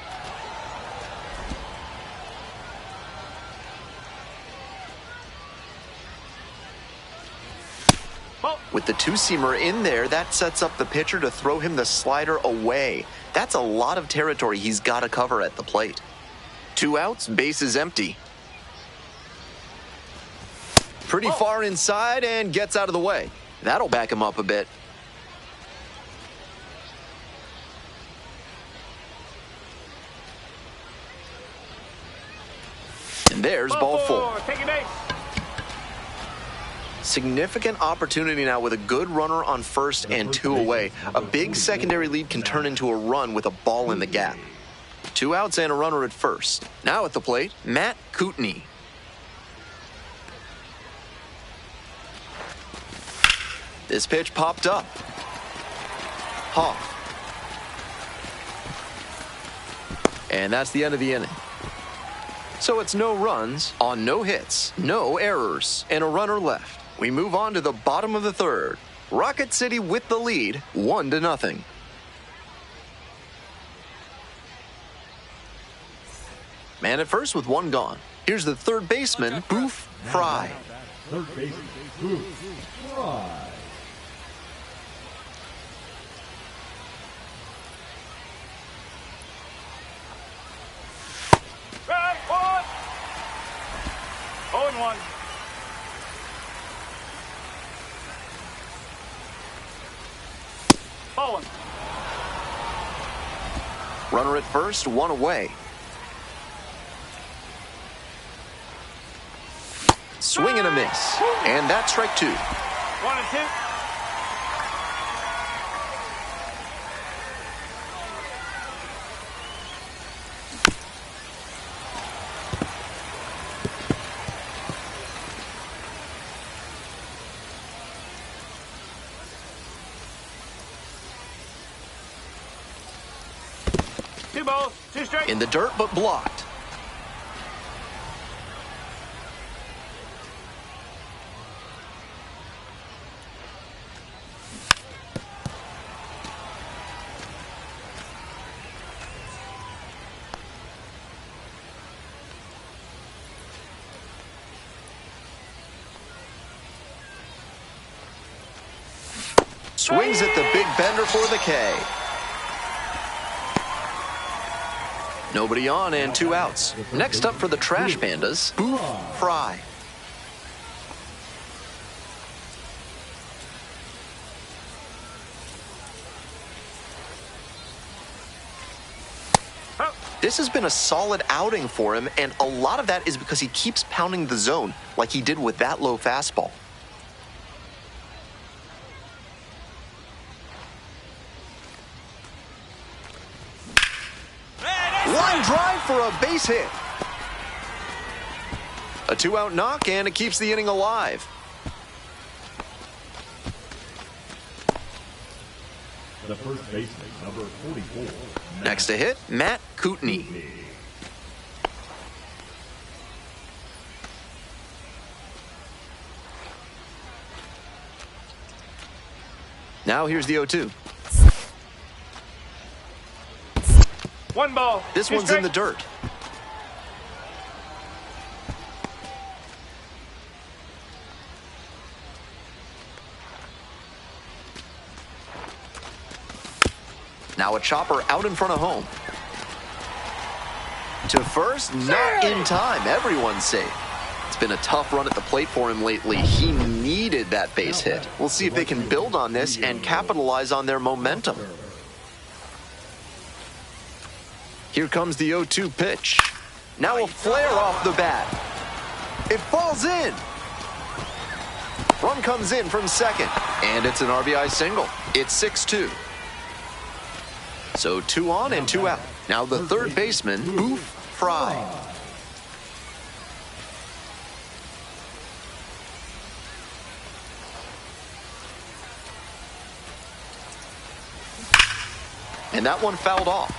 With the two-seamer in there, that sets up the pitcher to throw him the slider away. That's a lot of territory he's got to cover at the plate. Two outs, base is empty. Pretty far inside and gets out of the way. That'll back him up a bit. And there's ball four. Take a base. Significant opportunity now with a good runner on first and two away. A big secondary lead can turn into a run with a ball in the gap. Two outs and a runner at first. Now at the plate, Matt Kootenai. This pitch popped up. Hawk. And that's the end of the inning. So it's no runs on no hits, no errors, and a runner left. We move on to the bottom of the third. Rocket City with the lead, 1-0. Man at first with one gone. Here's the third baseman, Boof, Frye. Third baseman, Boof, Frye. Right, one. 0-1. Ball. Runner at first, one away. Swing and a miss. And that's strike two. 1-2. Two balls, two strikes. In the dirt, but blocked. Swings at the big bender for the K. Nobody on and two outs. Next up for the Trash Pandas, Boof, Frye. This has been a solid outing for him, and a lot of that is because he keeps pounding the zone like he did with that low fastball. Line drive for a base hit. A two-out knock, and it keeps the inning alive. the first baseman, number 44. Next to hit, Matt Kootenai. Now here's the 0-2. One ball. This Two one's strike. in the dirt. Now a chopper out in front of home. To first, not in time. Everyone's safe. It's been a tough run at the plate for him lately. He needed that base hit. We'll see if they can build on this and capitalize on their momentum. Here comes the 0-2 pitch. Now a flare off the bat. It falls in. Run comes in from second, and it's an RBI single. It's 6-2. So 2 on and 2 out. Now the third baseman, Boof, Frye. And that one fouled off.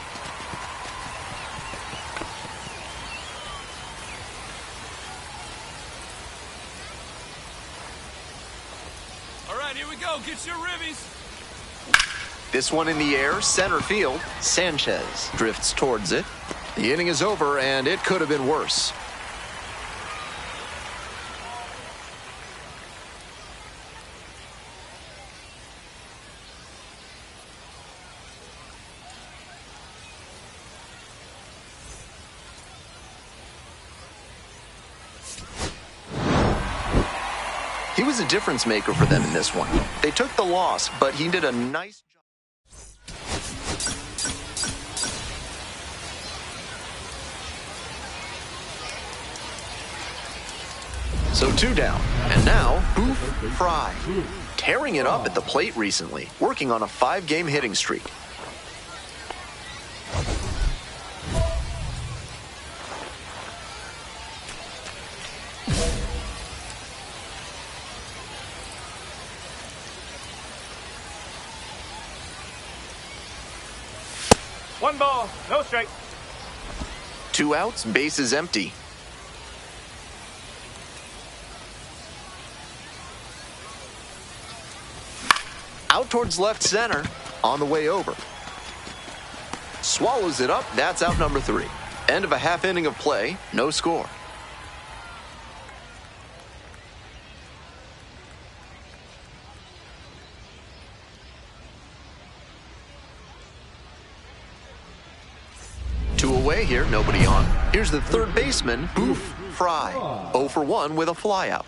All right, here we go. Get your ribbies. This one in the air, center field. Sanchez drifts towards it. The inning is over, and it could have been worse. He was a difference maker for them in this one. They took the loss, but he did a nice job. So 2 down, and now Boof, Frye, tearing it up at the plate recently, working on a 5-game hitting streak. One ball. No strike. 2 outs, bases empty. Out towards left center, on the way over. Swallows it up, that's out number 3. End of a half inning of play, no score. Two away here, nobody on. Here's the third baseman, Boof, Frye. 0 for 1 with a flyout.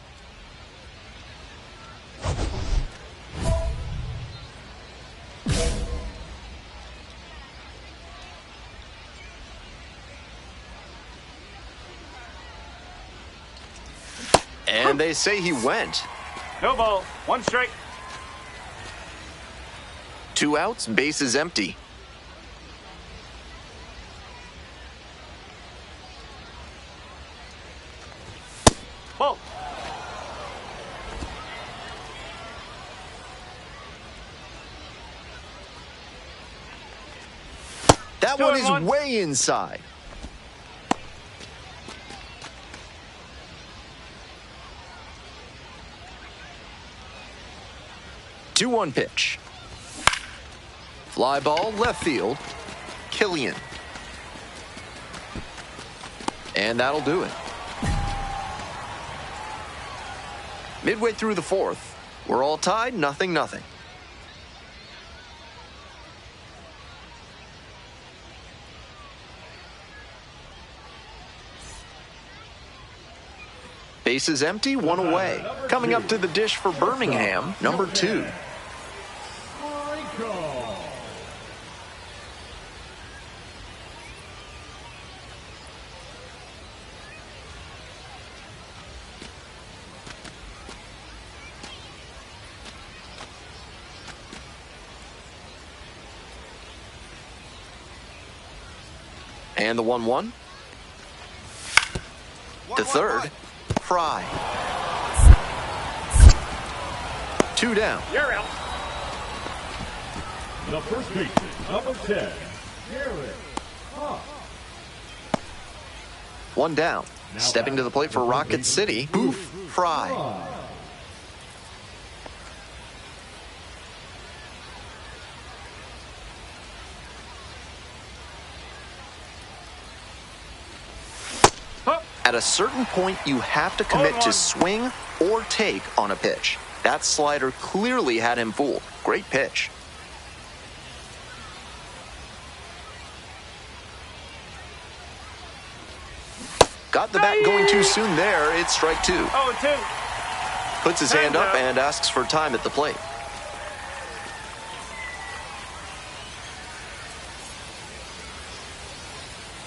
And they say he went. No ball. 1 strike. 2 outs, bases empty. Ball. That one is way inside. Two 1 pitch. Fly ball, left field. Killian. And that'll do it. Midway through the 4th, we're all tied, 0-0. Bases empty, 1 away. Coming up to the dish for Birmingham, number 2. And the 1-1. The third, Frye. 2 down. You're out. The first baseman, number 10, Garrett. One down. Stepping to the plate for Rocket City, Boof, Frye. At a certain point, you have to commit to swing or take on a pitch. That slider clearly had him fooled. Great pitch. Got the bat going too soon there. It's strike 2. 0-2. Puts his hand up and asks for time at the plate.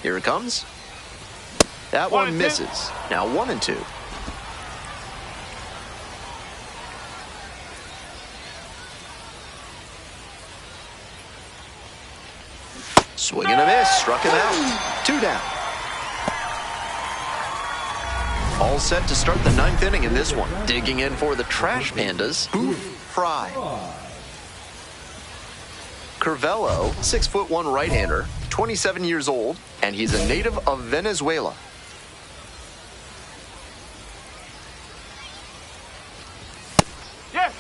Here it comes. That one misses. Now 1-2. Swing and a miss. Struck him out. 2 down. All set to start the 9th inning in this one. Digging in for the Trash Pandas, Boof, Frye. Curvelo, 6'1" right-hander, 27 years old, and he's a native of Venezuela. Yes.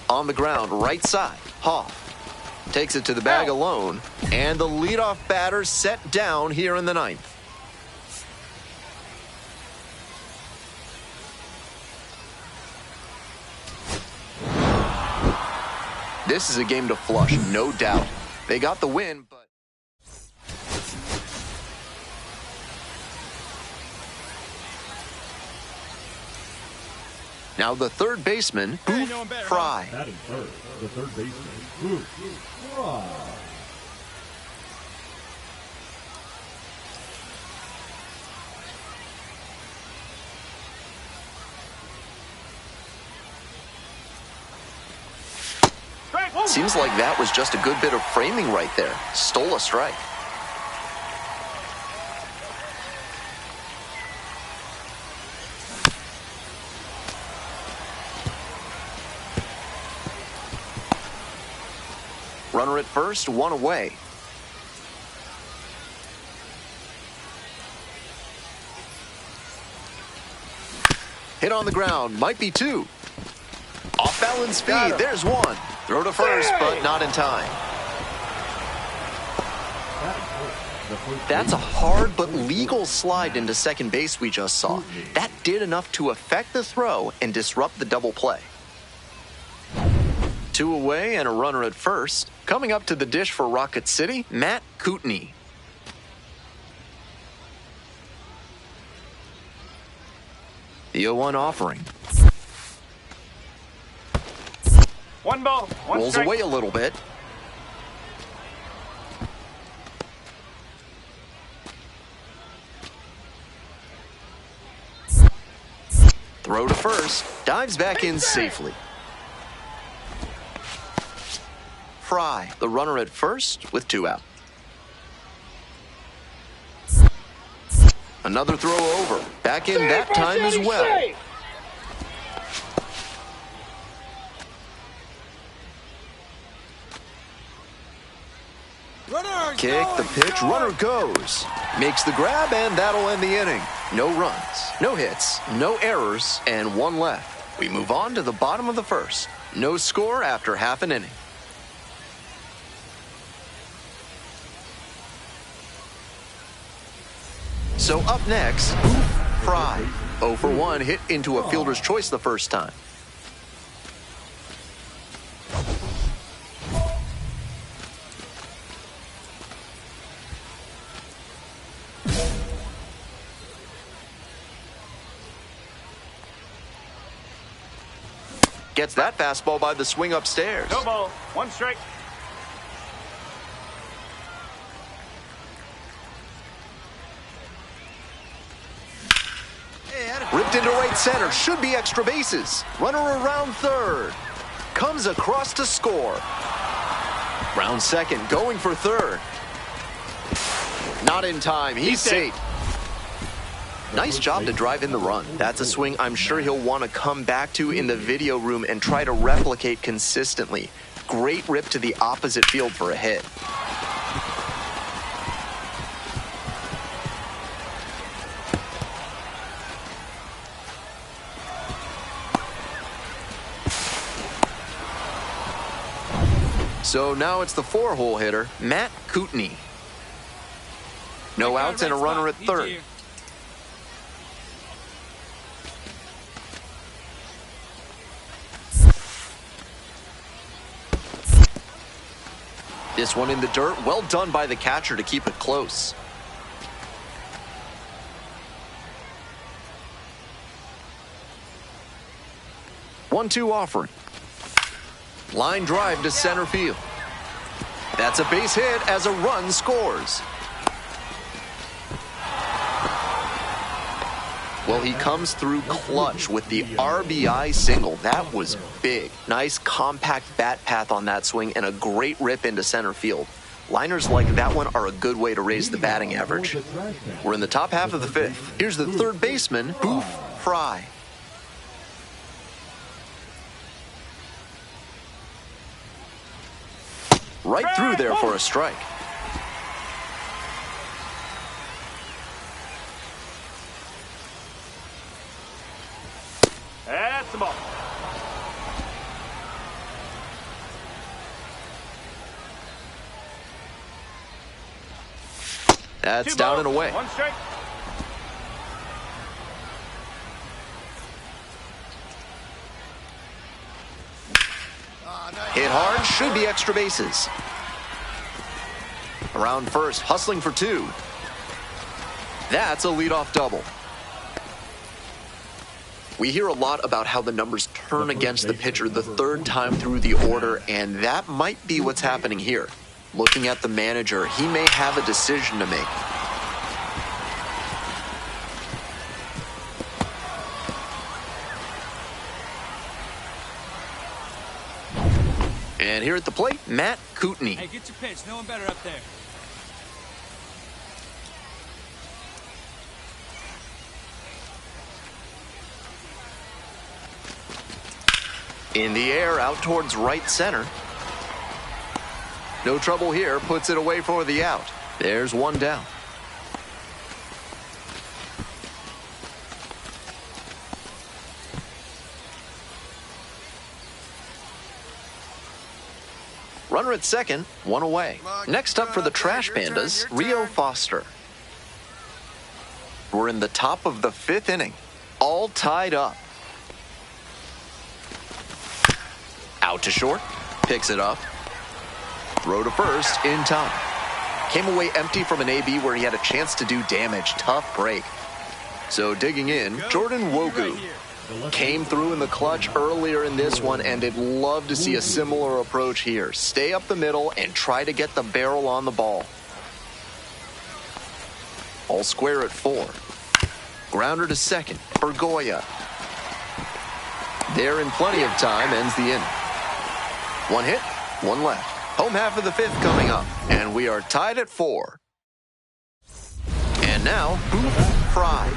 On the ground, right side, Hoff takes it to the bag alone, and the leadoff batter set down here in the 9th. This is a game to flush, no doubt. They got the win, but... Now the third baseman, Boof, Frye. Batting first, the third baseman, Boof, Frye. Seems like that was just a good bit of framing right there. Stole a strike. Runner at first, 1 away. Hit on the ground, might be 2. Off balance speed, there's 1. Throw to first, but not in time. That's a hard but legal slide into second base we just saw. That did enough to affect the throw and disrupt the double play. 2 away and a runner at first. Coming up to the dish for Rocket City, Matt Kootenai. The 0-1 offering. 1 ball, 1 Rolls strike. away a little bit. Throw to first. Dives back in safely. Frye, the runner at first with 2 out. Another throw over. Back in that time as well. Kick, the pitch, runner goes. Makes the grab, and that'll end the inning. No runs, no hits, no errors, and 1 left. We move on to the bottom of the first. No score after half an inning. So up next, Frye. 0 for 1, hit into a fielder's choice the first time. Gets that fastball by the swing upstairs. No ball, 1 strike. Ripped into right center, should be extra bases. Runner around third. Comes across to score. Round second, going for third. Not in time, he's safe. Nice job to drive in the run. That's a swing I'm sure he'll want to come back to in the video room and try to replicate consistently. Great rip to the opposite field for a hit. So now it's the 4-hole hitter, Matt Kootenai. No outs and a runner at third. This one in the dirt. Well done by the catcher to keep it close. One-two offering. Line drive to center field. That's a base hit as a run scores. Well, he comes through clutch with the RBI single. That was big. Nice compact bat path on that swing and a great rip into center field. Liners like that one are a good way to raise the batting average. We're in the top half of the fifth. Here's the third baseman, Boof, Frye. Right through there for a strike. That's the ball. That's down and away. One strike. Hit hard, should be extra bases. Around first, hustling for two. That's a leadoff double. We hear a lot about how the numbers turn against the pitcher the third time through the order, and that might be what's happening here. Looking at the manager, he may have a decision to make. And here at the plate, Matt Kootenai. Hey, get your pitch. No one better up there. In the air, out towards right center. No trouble here, puts it away for the out. There's one down. Runner at second, one away. Next up for the Trash Pandas, Rio Foster. We're in the top of the fifth inning, all tied up. Out to short, picks it up. Throw to first in time. Came away empty from an AB where he had a chance to do damage. Tough break. So digging in, Jordan Wogu came through in the clutch earlier in this one, and I'd love to see a similar approach here. Stay up the middle and try to get the barrel on the ball. All square at 4. Grounder to second for Goya. There in plenty of time, ends the inning. One hit, one left. Home half of the fifth coming up, and we are tied at 4. And now, Boof, Frye.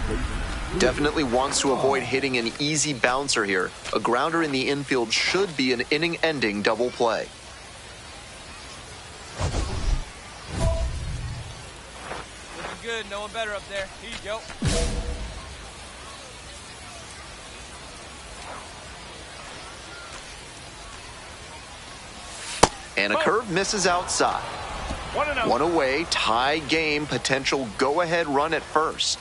Definitely wants to avoid hitting an easy bouncer here. A grounder in the infield should be an inning-ending double play. Looking good. No one better up there. Here you go. And a curve misses outside. One away, tie game, potential go-ahead run at first.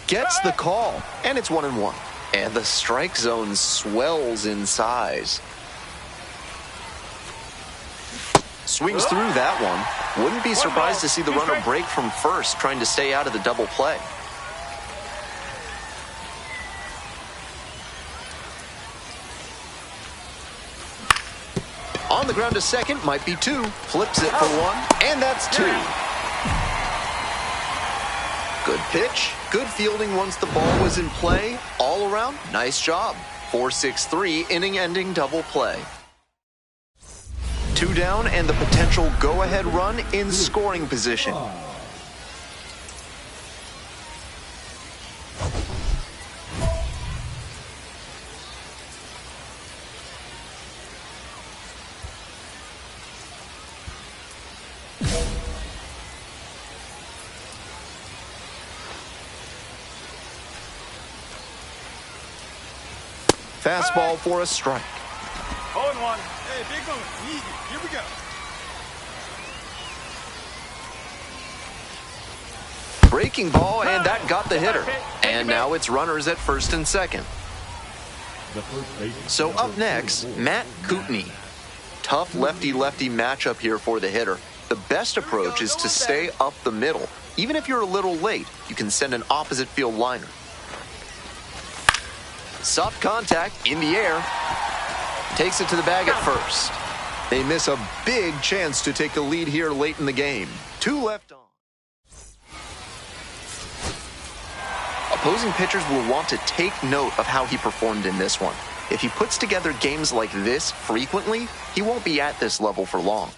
Gets the call, and it's 1-1. And the strike zone swells in size. Swings through that one. Wouldn't be surprised to see the runner break from first, trying to stay out of the double play. On the ground to second, might be 2. Flips it for 1, and that's 2. Good pitch, good fielding once the ball was in play. All around, nice job. 4-6-3, inning-ending double play. 2 down and the potential go-ahead run in scoring position. fastball for a strike. 0-1. Hey, big moment. Easy. Here we go. Breaking ball, and that got the hitter. And now it's runners at first and second. So up next, Matt Kootenai. Tough lefty-lefty matchup here for the hitter. The best approach is to stay up the middle. Even if you're a little late, you can send an opposite field liner. Soft contact in the air. Takes it to the bag at first. They miss a big chance to take the lead here late in the game. 2 left on. Opposing pitchers will want to take note of how he performed in this one. If he puts together games like this frequently, he won't be at this level for long.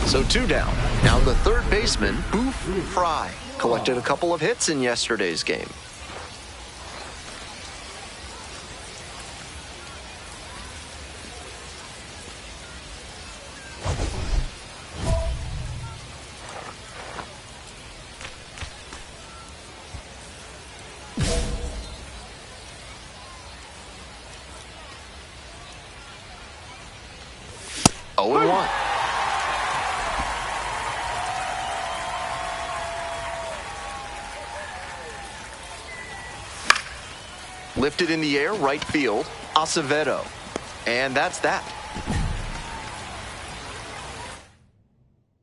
So 2 down. Now the third baseman, Boof, Frye, collected a couple of hits in yesterday's game. Oh, and 1. Lifted in the air, right field, Acevedo. And that's that.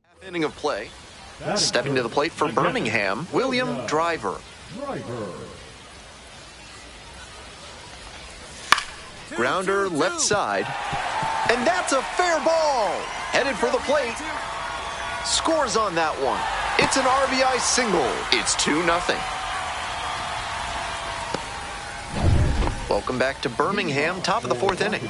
Half inning of play. Stepping to the plate for Birmingham, William Driver. Grounder left side. And that's a fair ball. Headed for the plate. Scores on that one. It's an RBI single. It's 2-0. Welcome back to Birmingham, top of the 4th inning.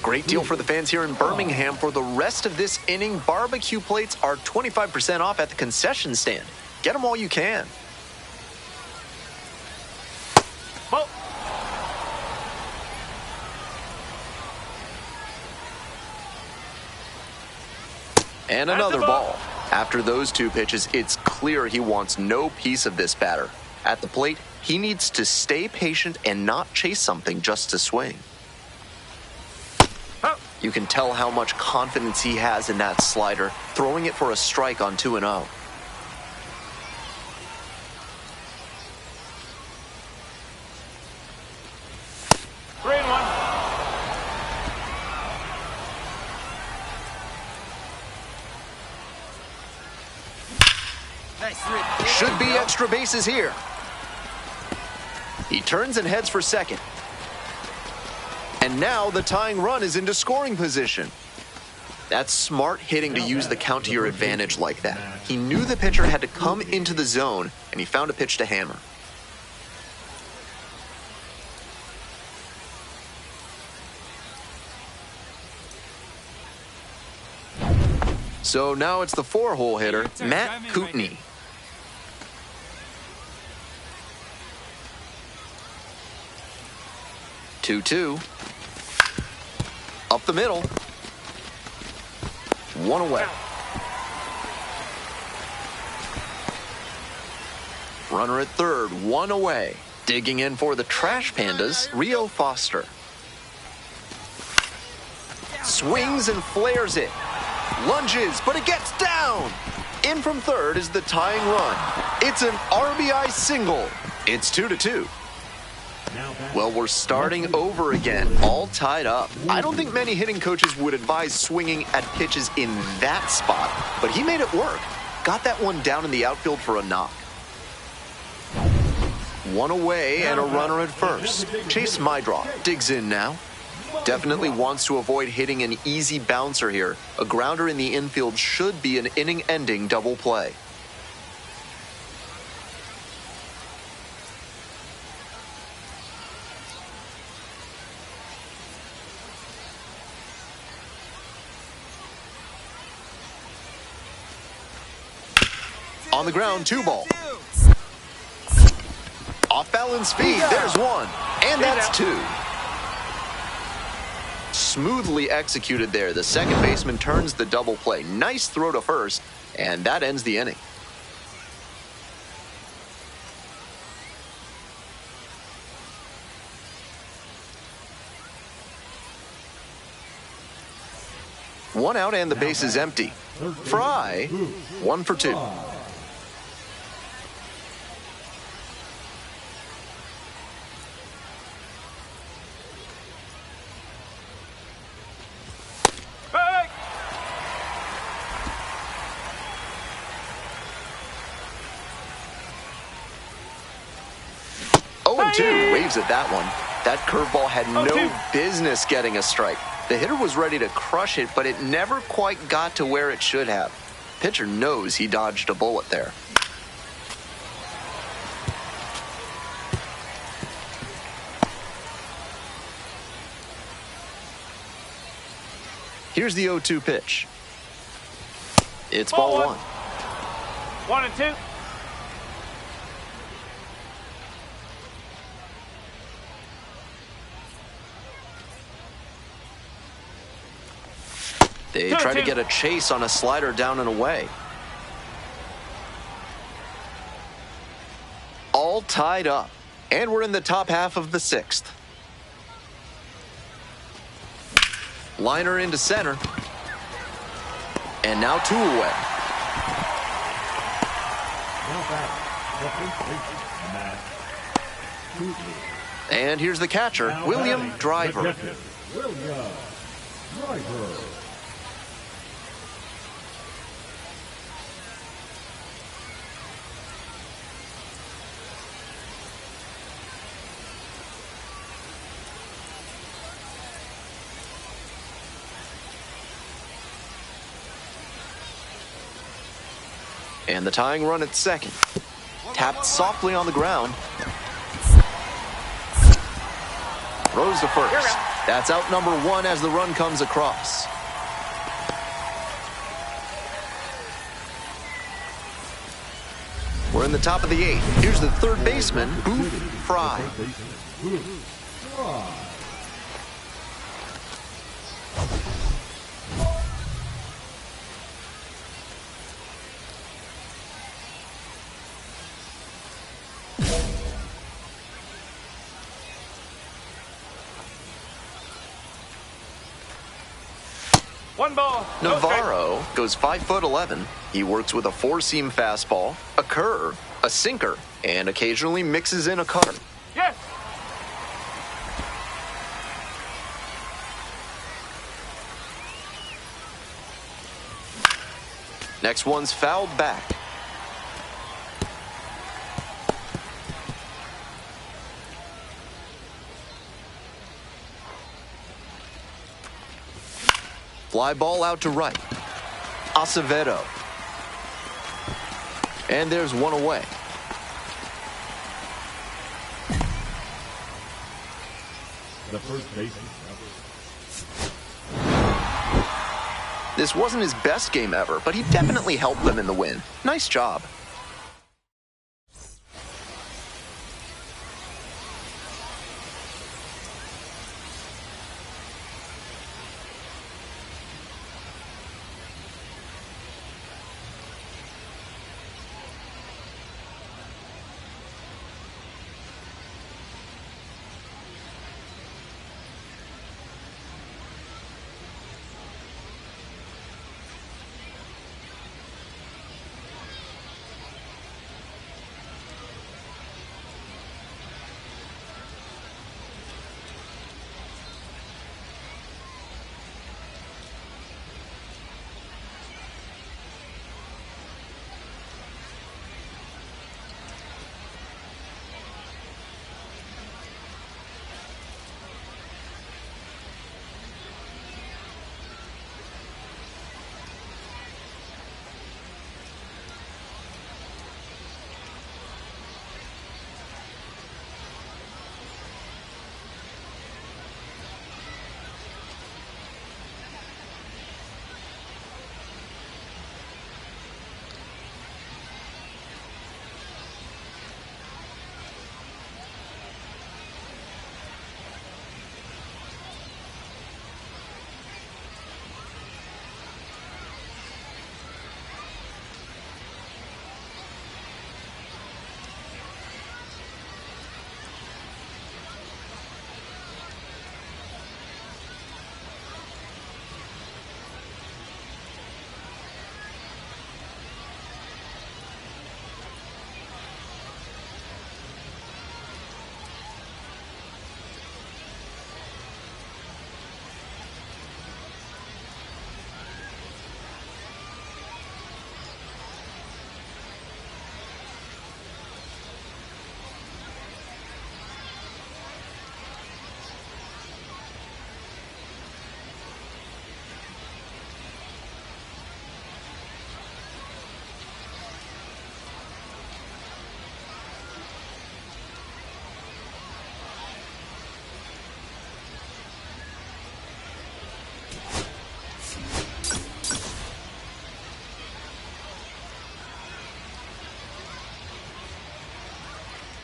Great deal for the fans here in Birmingham. For the rest of this inning, barbecue plates are 25% off at the concession stand. Get them while you can. Ball. And another ball. After those 2 pitches, it's clear he wants no piece of this batter. At the plate, he needs to stay patient and not chase something just to swing. You can tell how much confidence he has in that slider, throwing it for a strike on 2-0. Should be extra bases here. He turns and heads for second. And now the tying run is into scoring position. That's smart hitting to use the count to your advantage like that. He knew the pitcher had to come into the zone, and he found a pitch to hammer. So now it's the 4-hole hitter, Matt Kootenai. Two. Up the middle. 1 away. Runner at third, 1 away. Digging in for the Trash Pandas, Rio Foster. Swings and flares it. Lunges, but it gets down. In from third is the tying run. It's an RBI single. It's 2-2. Well, we're starting over again, all tied up. I don't think many hitting coaches would advise swinging at pitches in that spot, but he made it work. Got that one down in the outfield for a knock. 1 away and a runner at first. Chase Mydroff digs in now. Definitely wants to avoid hitting an easy bouncer here. A grounder in the infield should be an inning-ending double play. On the ground, 2 ball. island speed. There's one. And that's two. Smoothly executed there. The second baseman turns the double play. Nice throw to first, and that ends the inning. One out and the base is empty. Frye, 1 for 2. Hey! 0-2, waves at that one. That curveball had no business getting a strike. The hitter was ready to crush it, but it never quite got to where it should have. Pitcher knows he dodged a bullet there. Here's the 0-2 pitch. It's ball one. 1 and 2. They try to get a chase on a slider down and away. All tied up, and we're in the top half of the 6th. Liner into center. And now 2 away. And here's the catcher, William Driver. And the tying run at second. Tapped softly on the ground. Throws to first. That's out number 1 as the run comes across. We're in the top of the 8th. Here's the third baseman, Boof, Frye. One ball. Navarro goes 5'11". He works with a 4-seam fastball, a curve, a sinker, and occasionally mixes in a cutter. Yes. Next one's fouled back. Fly ball out to right. Acevedo. And there's one away. The first baseman. This wasn't his best game ever, but he definitely helped them in the win. Nice job.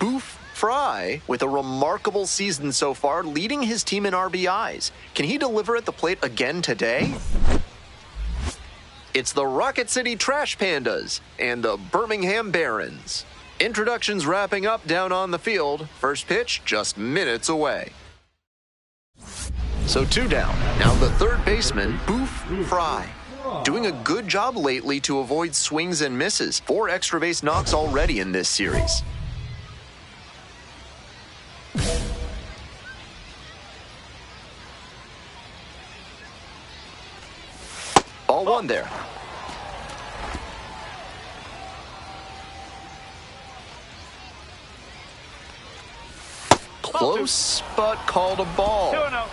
Boof Frye, with a remarkable season so far, leading his team in RBIs. Can he deliver at the plate again today? It's the Rocket City Trash Pandas and the Birmingham Barons. Introductions wrapping up down on the field. First pitch just minutes away. So 2 down. Now the third baseman, Boof Frye. Doing a good job lately to avoid swings and misses. 4 extra base knocks already in this series. Ball 1 there. Close, but called a ball. 2-0.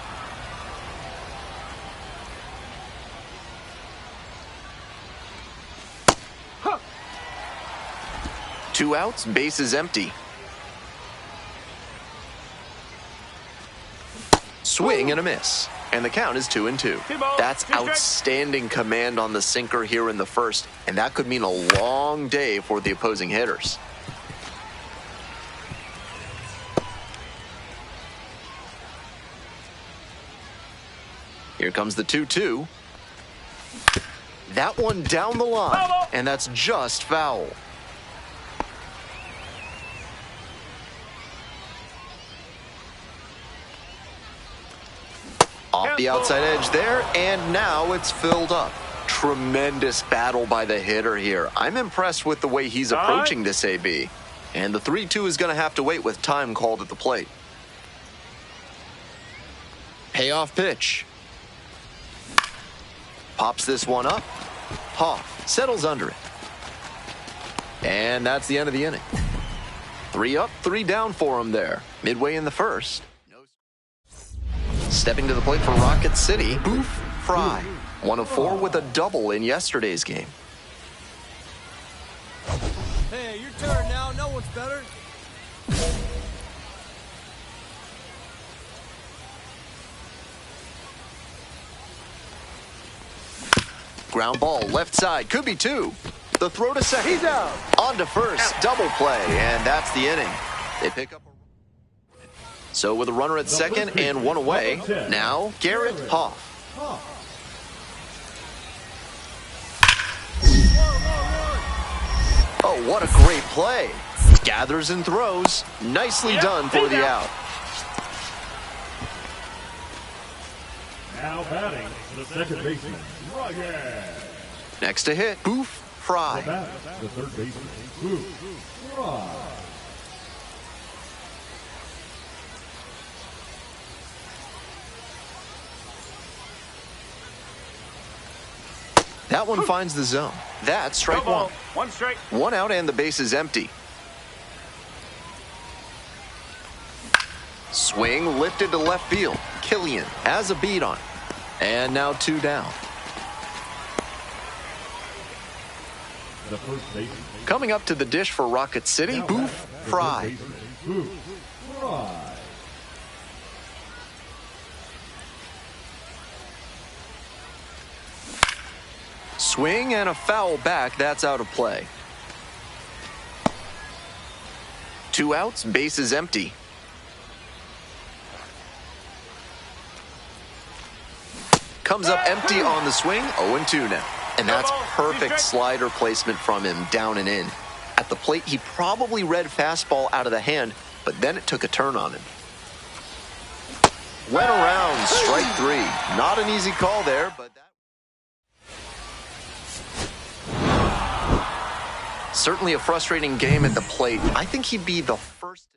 2 outs, bases empty. Swing and a miss. And the count is 2-2. That's outstanding command on the sinker here in the first, and that could mean a long day for the opposing hitters. Here comes the 2-2. That one down the line, and that's just foul. Off the outside edge there, and now it's filled up. Tremendous battle by the hitter here. I'm impressed with the way he's approaching this AB. And the 3-2 is going to have to wait with time called at the plate. Payoff pitch. Pops this one up. Hoff settles under it. And that's the end of the inning. 3 up, 3 down for him there. Midway in the first. Stepping to the plate for Rocket City, Boof Frye. 1 of 4 with a double in yesterday's game. Hey, your turn now. No one's better. Ground ball, left side, could be 2. The throw to second. He's out. On to first, double play, and that's the inning. They pick up a... So with a runner at second and 1 away, now Garrett Hoff. Oh, what a great play. Gathers and throws. Nicely done for the out. Now batting, the second baseman, Frye. Next to hit, Boof Frye. The third baseman, Boof Frye. That one finds the zone. That's strike 1. 1 strike. 1 out and the base is empty. Swing lifted to left field. Killian has a beat on it. And now 2 down. The first baseman. Coming up to the dish for Rocket City, Boof Frye. Boof Frye. Swing and a foul back. That's out of play. 2 outs, base is empty. Comes up empty on the swing, 0-2 now. And that's perfect slider placement from him, down and in. At the plate, he probably read fastball out of the hand, but then it took a turn on him. Went around, strike 3. Not an easy call there, but that... Certainly a frustrating game at the plate. I think he'd be the first...